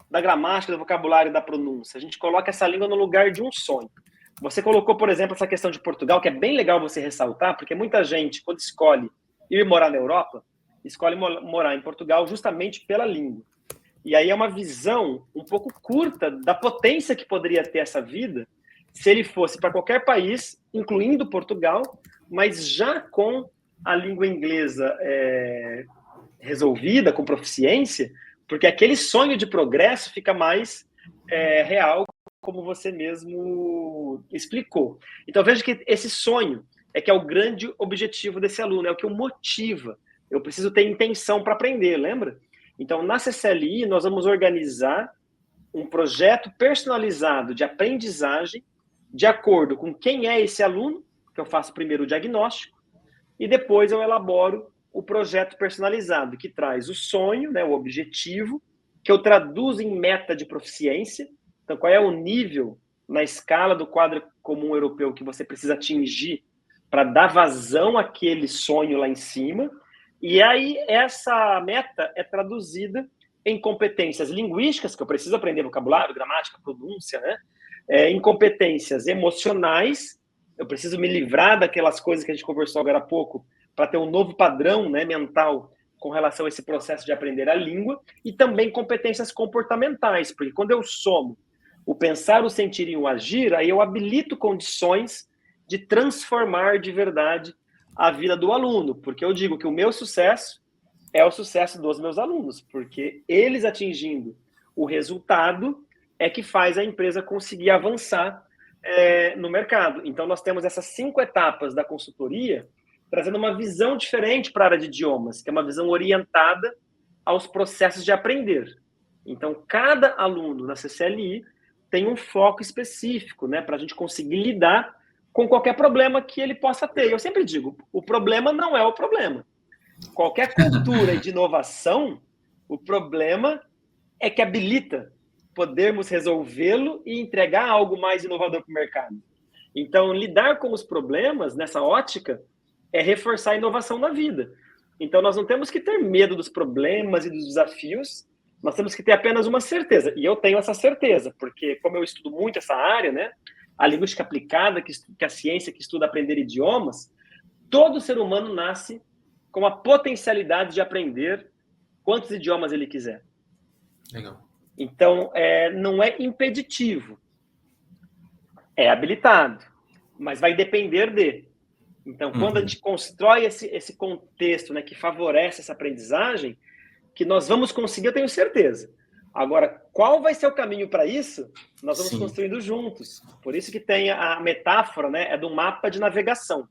B: da gramática, do vocabulário e da pronúncia. A gente coloca essa língua no lugar de um sonho. Você colocou, por exemplo, essa questão de Portugal, que é bem legal você ressaltar, porque muita gente, quando escolhe ir morar na Europa, escolhe morar em Portugal justamente pela língua. E aí é uma visão um pouco curta da potência que poderia ter essa vida se ele fosse para qualquer país, incluindo Portugal, mas já com a língua inglesa resolvida, com proficiência, porque aquele sonho de progresso fica mais real, como você mesmo explicou. Então, veja que esse sonho que é o grande objetivo desse aluno, é o que o motiva. Eu preciso ter intenção para aprender, lembra? Então, na CCLI, nós vamos organizar um projeto personalizado de aprendizagem de acordo com quem é esse aluno, que eu faço primeiro o diagnóstico, e depois eu elaboro o projeto personalizado, que traz o sonho, né, o objetivo, que eu traduzo em meta de proficiência. Então, qual é o nível na escala do quadro comum europeu que você precisa atingir para dar vazão àquele sonho lá em cima. E aí, essa meta é traduzida em competências linguísticas, que eu preciso aprender vocabulário, gramática, pronúncia, né? Em competências emocionais, eu preciso me livrar daquelas coisas que a gente conversou agora há pouco, para ter um novo padrão, né, mental com relação a esse processo de aprender a língua, e também competências comportamentais, porque quando eu somo o pensar, o sentir e o agir, aí eu habilito condições de transformar de verdade a vida do aluno, porque eu digo que o meu sucesso é o sucesso dos meus alunos, porque eles atingindo o resultado é que faz a empresa conseguir avançar no mercado. Então, nós temos essas 5 etapas da consultoria, trazendo uma visão diferente para a área de idiomas, que é uma visão orientada aos processos de aprender. Então, cada aluno na CCLI tem um foco específico, né, para a gente conseguir lidar com qualquer problema que ele possa ter. Eu sempre digo, o problema não é o problema. Qualquer cultura de inovação, o problema é que habilita podermos resolvê-lo e entregar algo mais inovador para o mercado. Então, lidar com os problemas, nessa ótica, é reforçar a inovação na vida. Então, nós não temos que ter medo dos problemas e dos desafios, nós temos que ter apenas uma certeza. E eu tenho essa certeza, porque como eu estudo muito essa área, né, a linguística aplicada, que a ciência que estuda aprender idiomas, todo ser humano nasce com a potencialidade de aprender quantos idiomas ele quiser.
A: Legal.
B: Então, não é impeditivo, é habilitado, mas vai depender de. Então, quando a gente constrói esse contexto, né, que favorece essa aprendizagem, que nós vamos conseguir, eu tenho certeza. Agora, qual vai ser o caminho para isso? Nós vamos construindo juntos. Por isso que tem a metáfora, né, do mapa de navegação.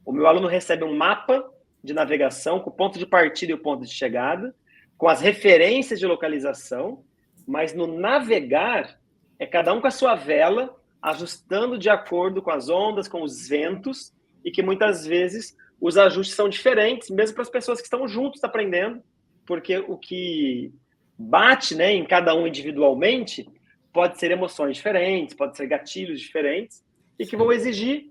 B: O meu aluno recebe um mapa de navegação com o ponto de partida e o ponto de chegada, com as referências de localização, mas no navegar é cada um com a sua vela, ajustando de acordo com as ondas, com os ventos, e que muitas vezes os ajustes são diferentes, mesmo para as pessoas que estão juntos aprendendo, porque o que bate, né, em cada um individualmente pode ser emoções diferentes, pode ser gatilhos diferentes, e que vão exigir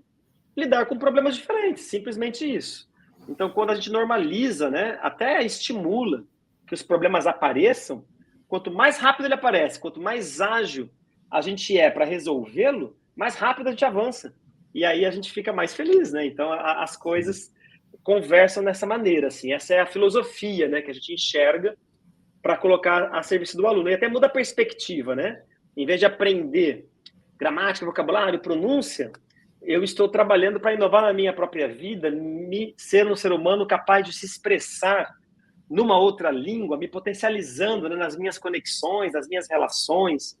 B: lidar com problemas diferentes, simplesmente isso. Então, quando a gente normaliza, né, até estimula que os problemas apareçam, quanto mais rápido ele aparece, quanto mais ágil a gente é para resolvê-lo, mais rápido a gente avança. E aí a gente fica mais feliz, né? Então, as coisas conversam dessa maneira, assim. Essa é a filosofia, né, que a gente enxerga para colocar a serviço do aluno. E até muda a perspectiva, né? Em vez de aprender gramática, vocabulário, pronúncia, eu estou trabalhando para inovar na minha própria vida, ser um ser humano capaz de se expressar numa outra língua, me potencializando, né, nas minhas conexões, nas minhas relações.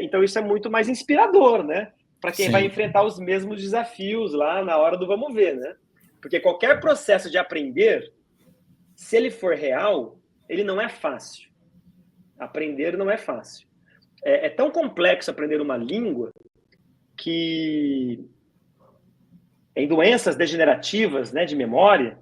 B: Então, isso é muito mais inspirador, né? Para quem vai enfrentar os mesmos desafios lá na hora do vamos ver, né? Porque qualquer processo de aprender, se ele for real, ele não é fácil. Aprender não é fácil. É tão complexo aprender uma língua que em doenças degenerativas, né, de memória,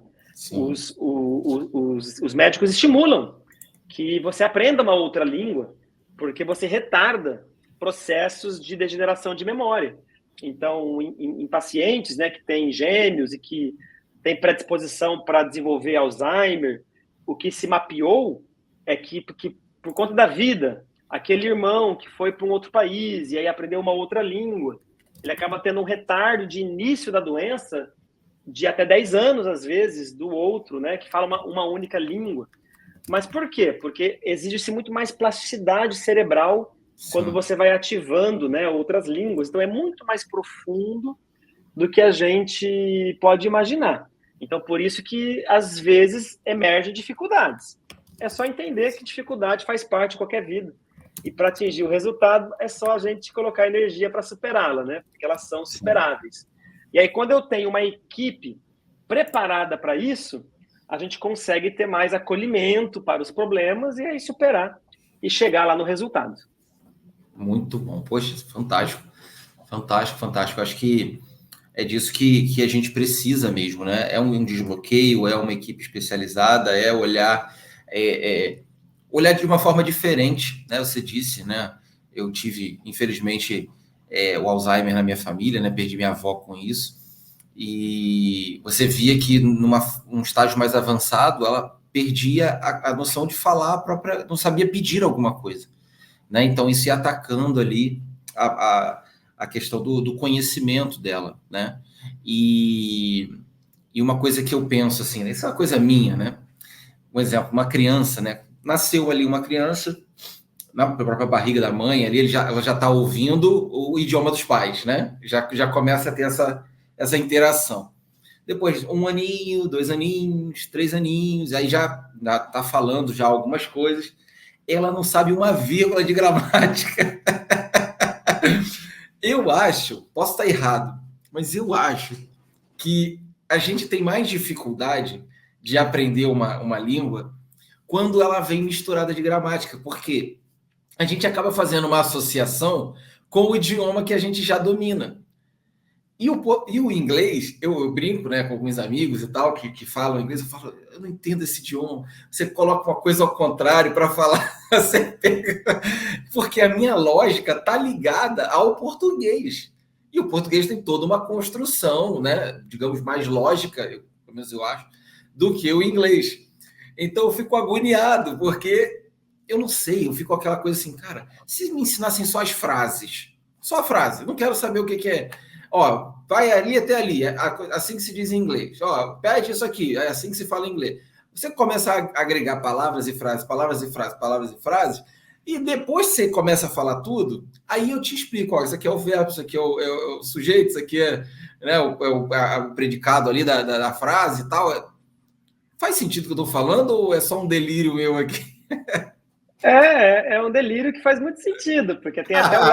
B: os médicos estimulam que você aprenda uma outra língua, porque você retarda processos de degeneração de memória. Então, em pacientes, né, que têm gêmeos e que têm predisposição para desenvolver Alzheimer, o que se mapeou é que por conta da vida, aquele irmão que foi para um outro país e aí aprendeu uma outra língua, ele acaba tendo um retardo de início da doença de até 10 anos, às vezes, do outro, né, que fala uma única língua. Mas por quê? Porque exige-se muito mais plasticidade cerebral quando você vai ativando, né, outras línguas. Então, é muito mais profundo do que a gente pode imaginar. Então, por isso que, às vezes, emergem dificuldades. É só entender que dificuldade faz parte de qualquer vida. E para atingir o resultado, é só a gente colocar energia para superá-la, né? Porque elas são superáveis. E aí, quando eu tenho uma equipe preparada para isso, a gente consegue ter mais acolhimento para os problemas e aí superar e chegar lá no resultado.
A: Muito bom. Poxa, fantástico. Fantástico, fantástico. Acho que é disso que a gente precisa mesmo, né? É um desbloqueio, é uma equipe especializada, é olhar de uma forma diferente, né? Você disse, né? Eu tive, infelizmente, o Alzheimer na minha família, né? Perdi minha avó com isso. E você via que num estágio mais avançado, ela perdia a noção de falar a própria, não sabia pedir alguma coisa, né? Então isso ia atacando ali a questão do conhecimento dela, né? E uma coisa que eu penso assim, isso é uma coisa minha, né? Um exemplo, uma criança, né? Nasceu ali uma criança na própria barriga da mãe, ali ela já está ouvindo o idioma dos pais, né? Já começa a ter essa interação. Depois, 1 aninho, 2 aninhos, 3 aninhos, aí já está falando já algumas coisas. Ela não sabe uma vírgula de gramática. Eu acho, posso estar errado, mas eu acho que a gente tem mais dificuldade de aprender uma língua quando ela vem misturada de gramática, porque a gente acaba fazendo uma associação com o idioma que a gente já domina. E o inglês, eu brinco, né, com alguns amigos e tal, que falam inglês, eu falo, eu não entendo esse idioma. Você coloca uma coisa ao contrário para falar, porque a minha lógica está ligada ao português. E o português tem toda uma construção, né, digamos, mais lógica, pelo menos eu acho, do que o inglês. Então eu fico agoniado, porque eu não sei, eu fico com aquela coisa assim, cara, se me ensinassem só as frases, só a frase, não quero saber o que é. Ó, vai ali até ali, assim que se diz em inglês. Ó, pede isso aqui, é assim que se fala em inglês. Você começa a agregar palavras e frases, palavras e frases, palavras e frases, e depois você começa a falar tudo, aí eu te explico, ó, isso aqui é o verbo, isso aqui é o sujeito, isso aqui é, né, o predicado ali da frase e tal. Faz sentido o que eu estou falando ou é só um delírio meu aqui?
B: É um delírio que faz muito sentido, porque tem até o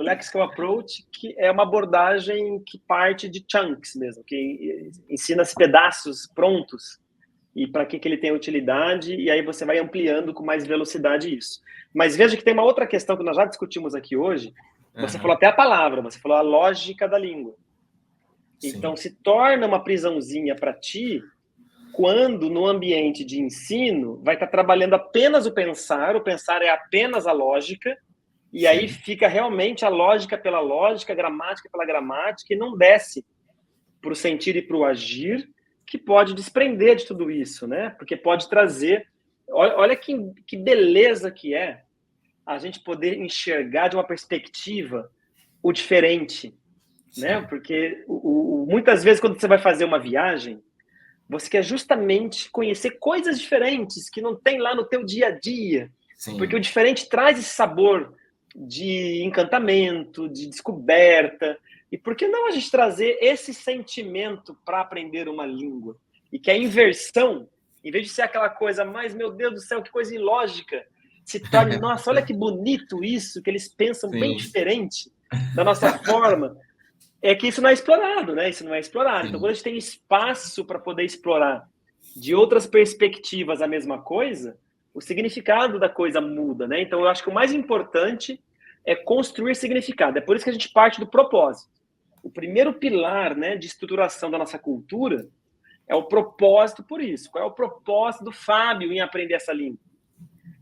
B: Lexical Approach, que é uma abordagem que parte de chunks mesmo, que ensina-se pedaços prontos e para que ele tem utilidade, e aí você vai ampliando com mais velocidade isso. Mas veja que tem uma outra questão que nós já discutimos aqui hoje, você falou até a palavra, você falou a lógica da língua. Sim. Então, se torna uma prisãozinha para ti, quando no ambiente de ensino vai estar trabalhando apenas o pensar é apenas a lógica, e Sim. aí fica realmente a lógica pela lógica, a gramática pela gramática, e não desce para o sentir e para o agir, que pode desprender de tudo isso, né? Porque pode trazer... Olha que beleza que é a gente poder enxergar de uma perspectiva o diferente, Sim. né? Porque muitas vezes quando você vai fazer uma viagem, você quer justamente conhecer coisas diferentes que não tem lá no teu dia a dia. Sim. Porque o diferente traz esse sabor de encantamento, de descoberta. E por que não a gente trazer esse sentimento para aprender uma língua? E que a inversão, em vez de ser aquela coisa mais, meu Deus do céu, que coisa ilógica, se torne, nossa, olha que bonito isso, que eles pensam Sim. bem diferente da nossa forma. É que isso não é explorado, né? Isso não é explorado. Sim. Então, quando a gente tem espaço para poder explorar de outras perspectivas a mesma coisa, o significado da coisa muda, né? Então, eu acho que o mais importante é construir significado. É por isso que a gente parte do propósito. O primeiro pilar, né, de estruturação da nossa cultura é o propósito por isso. Qual é o propósito do Fábio em aprender essa língua?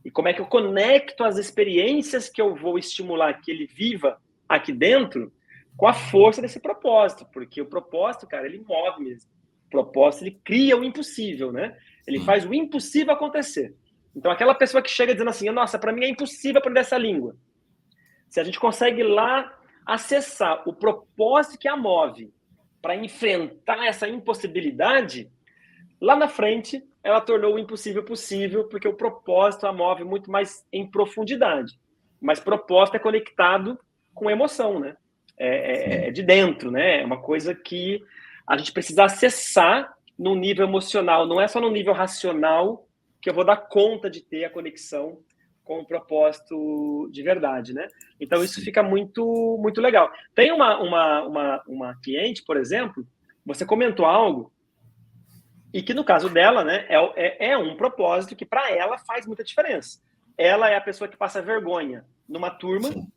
B: E como é que eu conecto as experiências que eu vou estimular que ele viva aqui dentro com a força desse propósito, porque o propósito, cara, ele move mesmo. O propósito, ele cria o impossível, né? Ele faz o impossível acontecer. Então, aquela pessoa que chega dizendo assim, nossa, para mim é impossível aprender essa língua. Se a gente consegue lá acessar o propósito que a move para enfrentar essa impossibilidade, lá na frente ela tornou o impossível possível, porque o propósito a move muito mais em profundidade. Mas propósito é conectado com emoção, né? É de dentro, né? É uma coisa que a gente precisa acessar no nível emocional. Não é só no nível racional que eu vou dar conta de ter a conexão com o propósito de verdade, né? Então, isso fica muito, muito legal. Tem uma cliente, por exemplo, você comentou algo, e que no caso dela, né, é um propósito que para ela faz muita diferença. Ela é a pessoa que passa vergonha numa turma. Sim.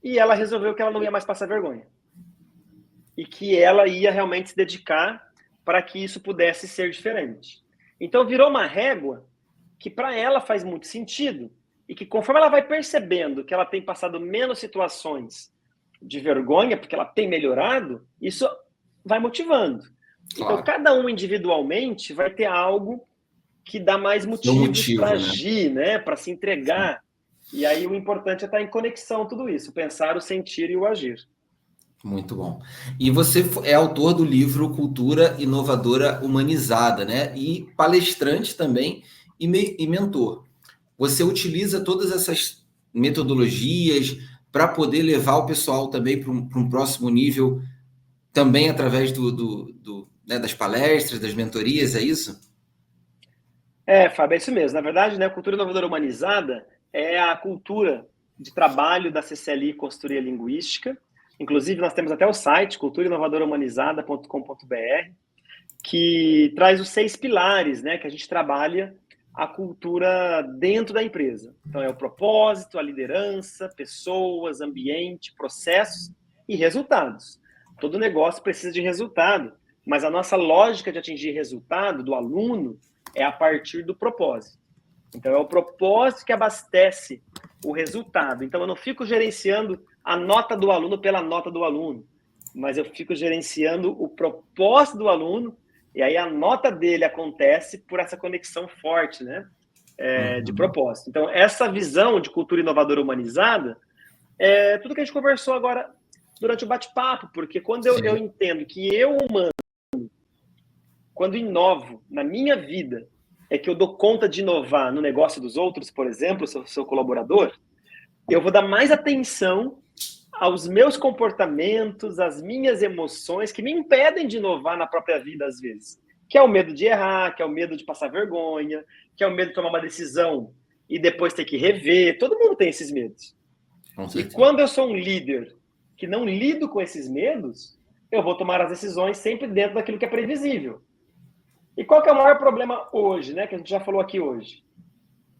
B: E ela resolveu que ela não ia mais passar vergonha. E que ela ia realmente se dedicar para que isso pudesse ser diferente. Então virou uma régua que para ela faz muito sentido e que conforme ela vai percebendo que ela tem passado menos situações de vergonha, porque ela tem melhorado, isso vai motivando. Claro. Então, cada um individualmente vai ter algo que dá mais motivos para agir, né? Para se entregar. Sim. E aí o importante é estar em conexão tudo isso, pensar, o sentir e o agir.
A: Muito bom. E você é autor do livro Cultura Inovadora Humanizada, né? E palestrante também e mentor. Você utiliza todas essas metodologias para poder levar o pessoal também para um próximo nível, também através né, das palestras, das mentorias, é isso?
B: Fábio, é isso mesmo. Na verdade, né, a Cultura Inovadora Humanizada é a cultura de trabalho da CCLI Consultoria Linguística. Inclusive, nós temos até o site, culturainovadorahumanizada.com.br, que traz os 6 pilares, né, que a gente trabalha a cultura dentro da empresa. Então, é o propósito, a liderança, pessoas, ambiente, processos e resultados. Todo negócio precisa de resultado, mas a nossa lógica de atingir resultado do aluno é a partir do propósito. Então, é o propósito que abastece o resultado. Então, eu não fico gerenciando a nota do aluno pela nota do aluno, mas eu fico gerenciando o propósito do aluno, e aí a nota dele acontece por essa conexão forte, né? De propósito. Então, essa visão de cultura inovadora humanizada é tudo que a gente conversou agora durante o bate-papo, porque quando eu entendo que eu, humano, quando inovo na minha vida, é que eu dou conta de inovar no negócio dos outros, por exemplo, se eu sou colaborador, eu vou dar mais atenção aos meus comportamentos, às minhas emoções, que me impedem de inovar na própria vida, às vezes. Que é o medo de errar, que é o medo de passar vergonha, que é o medo de tomar uma decisão e depois ter que rever. Todo mundo tem esses medos. E quando eu sou um líder que não lido com esses medos, eu vou tomar as decisões sempre dentro daquilo que é previsível. E qual que é o maior problema hoje, né? Que a gente já falou aqui hoje.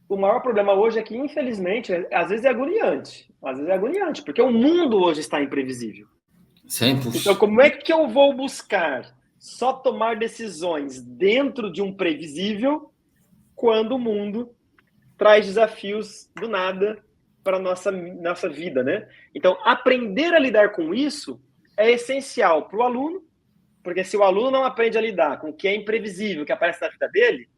B: O maior problema hoje é que, infelizmente, às vezes é agoniante. Às vezes é agoniante, porque o mundo hoje está imprevisível.
A: 100%.
B: Então, como é que eu vou buscar só tomar decisões dentro de um previsível quando o mundo traz desafios do nada para a nossa vida, né? Então, aprender a lidar com isso é essencial para o aluno, porque se o aluno não aprende a lidar com o que é imprevisível, que aparece na vida dele,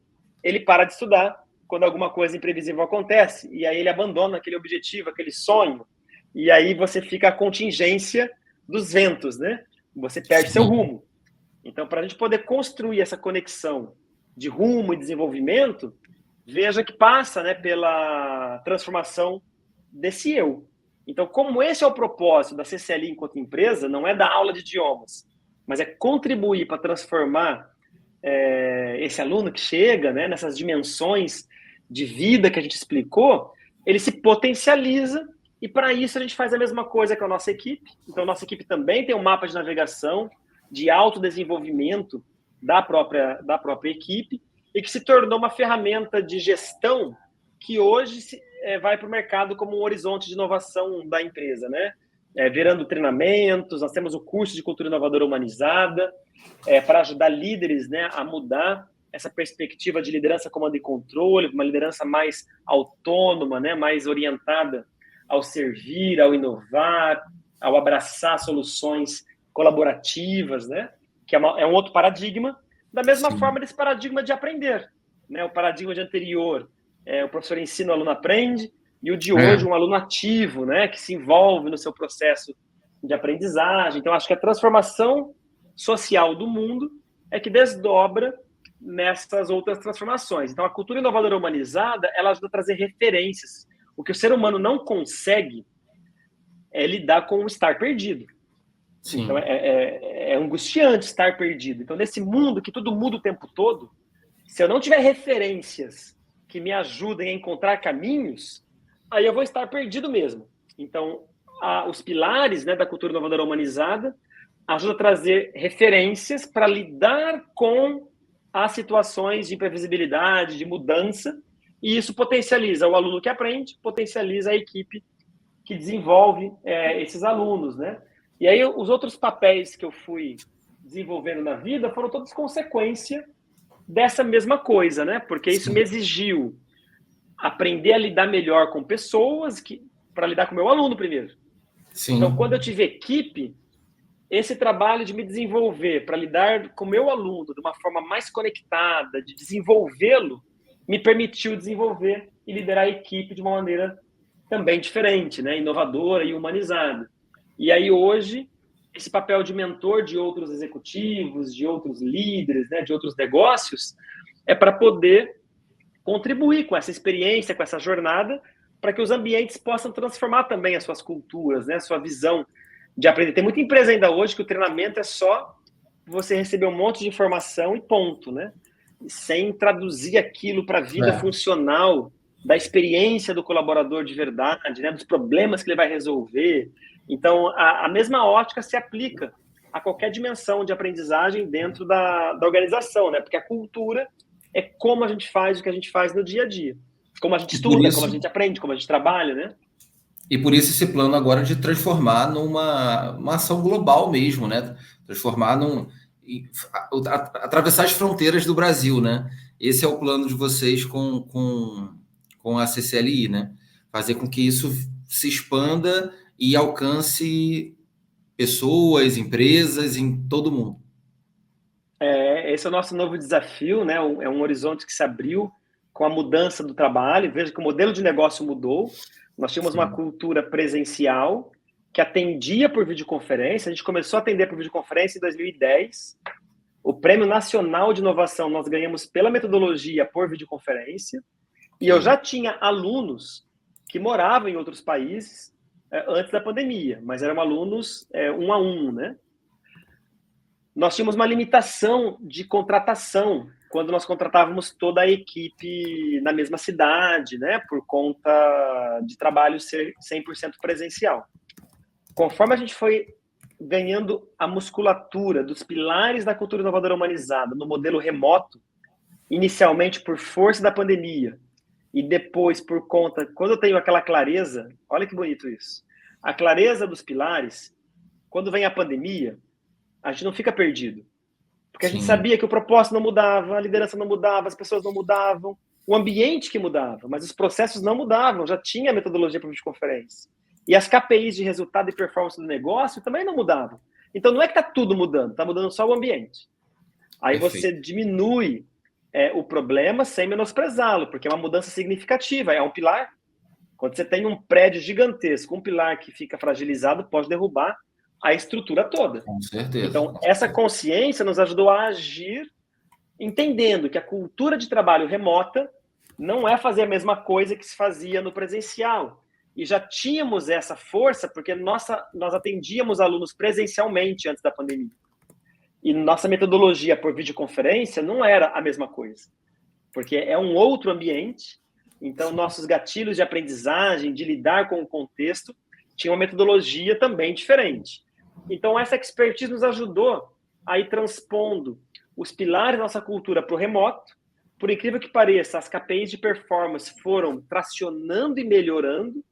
B: ele para de estudar quando alguma coisa imprevisível acontece, e aí ele abandona aquele objetivo, aquele sonho, e aí você fica a contingência dos ventos, né? Você perde seu rumo. Então, para a gente poder construir essa conexão de rumo e desenvolvimento, veja que passa, né, pela transformação desse eu. Então, como esse é o propósito da CCLI enquanto empresa, não é dar aula de idiomas, mas é contribuir para transformar esse aluno que chega, né, nessas dimensões de vida que a gente explicou, ele se potencializa, e para isso a gente faz a mesma coisa com a nossa equipe. Então, a nossa equipe também tem um mapa de navegação, de autodesenvolvimento da própria equipe, e que se tornou uma ferramenta de gestão que hoje vai para o mercado como um horizonte de inovação da empresa, né? Virando treinamentos, nós temos o curso de cultura inovadora humanizada, para ajudar líderes, né, a mudar essa perspectiva de liderança, comando e controle, uma liderança mais autônoma, né, mais orientada ao servir, ao inovar, ao abraçar soluções colaborativas, né, que é um outro paradigma, da mesma forma desse paradigma de aprender, né, o paradigma de anterior, o professor ensina, o aluno aprende, e o de hoje, um aluno ativo, né, que se envolve no seu processo de aprendizagem. Então, acho que a transformação social do mundo é que desdobra nessas outras transformações. Então, a cultura inovadora humanizada, ela ajuda a trazer referências. O que o ser humano não consegue é lidar com o estar perdido. Sim. Então, é angustiante estar perdido. Então, nesse mundo que tudo muda o tempo todo, se eu não tiver referências que me ajudem a encontrar caminhos, aí eu vou estar perdido mesmo. Então, os pilares, né, da cultura inovadora humanizada ajudam a trazer referências para lidar com as situações de imprevisibilidade, de mudança, e isso potencializa o aluno que aprende, potencializa a equipe que desenvolve esses alunos, né? E aí os outros papéis que eu fui desenvolvendo na vida foram todos consequência dessa mesma coisa, né? Porque isso me exigiu aprender a lidar melhor com pessoas, para lidar com o meu aluno primeiro. Sim. Então, quando eu tive equipe, esse trabalho de me desenvolver para lidar com o meu aluno de uma forma mais conectada, de desenvolvê-lo, me permitiu desenvolver e liderar a equipe de uma maneira também diferente, né? Inovadora e humanizada. E aí, hoje, esse papel de mentor de outros executivos, de outros líderes, né? De outros negócios, é para poder contribuir com essa experiência, com essa jornada, para que os ambientes possam transformar também as suas culturas, né? A sua visão de aprender. Tem muita empresa ainda hoje que o treinamento é só você receber um monte de informação e ponto, né? Sem traduzir aquilo para a vida funcional, da experiência do colaborador de verdade, né? Dos problemas que ele vai resolver. Então, a mesma ótica se aplica a qualquer dimensão de aprendizagem dentro da organização, né? Porque a cultura é como a gente faz o que a gente faz no dia a dia. Como a gente estuda, como a gente aprende, como a gente trabalha, né?
A: E por isso esse plano agora de transformar numa ação global mesmo, né? Transformar atravessar as fronteiras do Brasil, né? Esse é o plano de vocês com a CCLI, né? Fazer com que isso se expanda e alcance pessoas, empresas em todo mundo.
B: Esse é o nosso novo desafio, né? É um horizonte que se abriu com a mudança do trabalho. Veja que o modelo de negócio mudou. Nós tínhamos uma cultura presencial que atendia por videoconferência. A gente começou a atender por videoconferência em 2010. O Prêmio Nacional de Inovação nós ganhamos pela metodologia por videoconferência. E eu já tinha alunos que moravam em outros países antes da pandemia, mas eram alunos 1 a 1, né? Nós tínhamos uma limitação de contratação quando nós contratávamos toda a equipe na mesma cidade, né, por conta de trabalho ser 100% presencial. Conforme a gente foi ganhando a musculatura dos pilares da cultura inovadora humanizada no modelo remoto, inicialmente por força da pandemia e depois por conta, quando eu tenho aquela clareza, olha que bonito isso, a clareza dos pilares, quando vem a pandemia, a gente não fica perdido. Porque a gente sabia que o propósito não mudava, a liderança não mudava, as pessoas não mudavam, o ambiente que mudava, mas os processos não mudavam, já tinha a metodologia para videoconferência. E as KPIs de resultado e performance do negócio também não mudavam. Então não é que está tudo mudando, está mudando só o ambiente. Aí você diminui o problema sem menosprezá-lo, porque é uma mudança significativa, é um pilar. Quando você tem um prédio gigantesco, um pilar que fica fragilizado, pode derrubar a estrutura toda.
A: Com certeza.
B: Então, essa consciência nos ajudou a agir entendendo que a cultura de trabalho remota não é fazer a mesma coisa que se fazia no presencial. E já tínhamos essa força porque nós atendíamos alunos presencialmente antes da pandemia. E nossa metodologia por videoconferência não era a mesma coisa, porque é um outro ambiente. Então, nossos gatilhos de aprendizagem, de lidar com o contexto, tinham uma metodologia também diferente. Então, essa expertise nos ajudou a ir transpondo os pilares da nossa cultura para o remoto. Por incrível que pareça, as KPIs de performance foram tracionando e melhorando.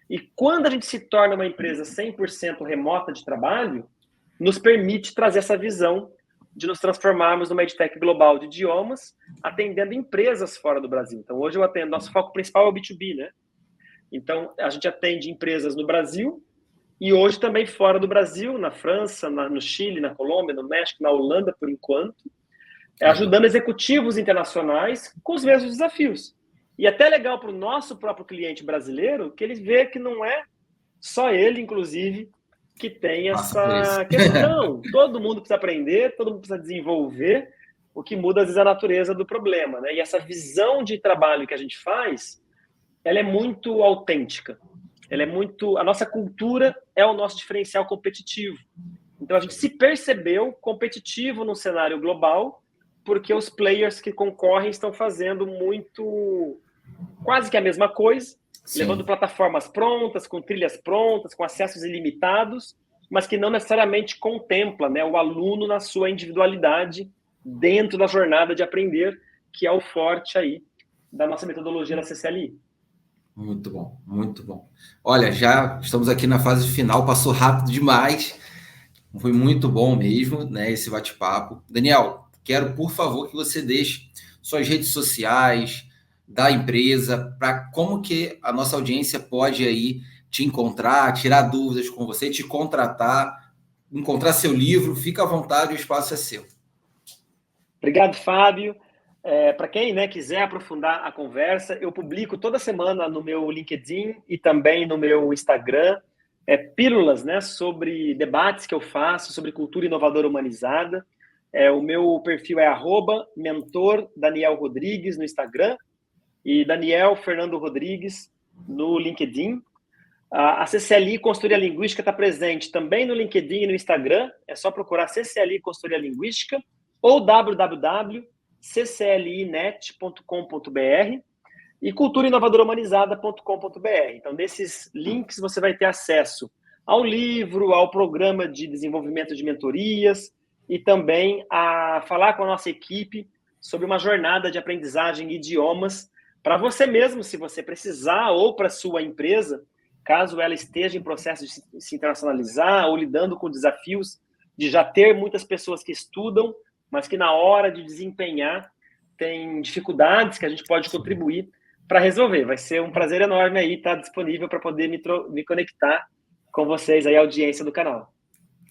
B: E quando a gente se torna uma empresa 100% remota de trabalho, nos permite trazer essa visão de nos transformarmos numa edtech global de idiomas, atendendo empresas fora do Brasil. Então, hoje eu atendo, nosso foco principal é o B2B, né? Então, a gente atende empresas no Brasil e hoje também fora do Brasil, na França, no Chile, na Colômbia, no México, na Holanda, por enquanto, ajudando executivos internacionais com os mesmos desafios. E até legal para o nosso próprio cliente brasileiro que ele vê que não é só ele, inclusive, que tem essa questão. Todo mundo precisa aprender, todo mundo precisa desenvolver. O que muda, às vezes, é a natureza do problema, né? E essa visão de trabalho que a gente faz, ela é muito autêntica. A nossa cultura é o nosso diferencial competitivo. Então, a gente se percebeu competitivo no cenário global, porque os players que concorrem estão fazendo quase que a mesma coisa, Sim. levando plataformas prontas, com trilhas prontas, com acessos ilimitados, mas que não necessariamente contempla, né, o aluno na sua individualidade dentro da jornada de aprender, que é o forte aí da nossa metodologia da CCLI.
A: Muito bom, muito bom. Olha, já estamos aqui na fase final, passou rápido demais, foi muito bom mesmo, né, esse bate-papo. Daniel, quero, por favor, que você deixe suas redes sociais da empresa, para como que a nossa audiência pode aí te encontrar, tirar dúvidas com você, te contratar, encontrar seu livro, fica à vontade, o espaço é seu.
B: Obrigado, Fábio. Para quem, né, quiser aprofundar a conversa, eu publico toda semana no meu LinkedIn e também no meu Instagram pílulas, né, sobre debates que eu faço sobre cultura inovadora humanizada. O meu perfil é @mentor_Daniel_Rodrigues no Instagram e Daniel Fernando Rodrigues no LinkedIn. A CCLI Consultoria Linguística está presente também no LinkedIn e no Instagram. É só procurar CCLI Consultoria Linguística ou www.cclinet.com.br e culturainovadorahumanizada.com.br. Então, nesses links você vai ter acesso ao livro, ao programa de desenvolvimento de mentorias e também a falar com a nossa equipe sobre uma jornada de aprendizagem em idiomas para você mesmo, se você precisar, ou para sua empresa, caso ela esteja em processo de se internacionalizar ou lidando com desafios de já ter muitas pessoas que estudam, mas que na hora de desempenhar tem dificuldades que a gente pode contribuir para resolver. Vai ser um prazer enorme aí estar disponível para poder me conectar com vocês aí, a audiência do canal.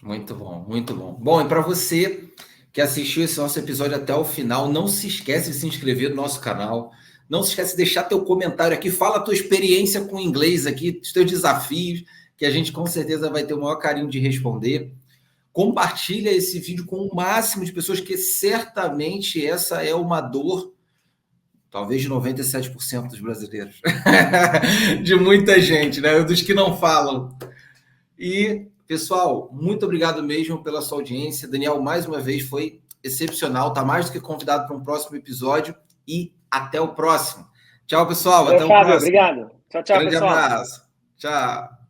A: Muito bom, muito bom. Bom, e para você que assistiu esse nosso episódio até o final, não se esquece de se inscrever no nosso canal, não se esquece de deixar teu comentário aqui, fala a tua experiência com o inglês aqui, os teus desafios, que a gente com certeza vai ter o maior carinho de responder. Compartilha esse vídeo com o máximo de pessoas, que certamente essa é uma dor, talvez de 97% dos brasileiros, de muita gente, né? Dos que não falam. E, pessoal, muito obrigado mesmo pela sua audiência. Daniel, mais uma vez, foi excepcional, está mais do que convidado para um próximo episódio e até o próximo. Tchau, pessoal. Até o
B: Fábio,
A: próximo.
B: Obrigado. Tchau,
A: Grande
B: pessoal.
A: abraço. Tchau.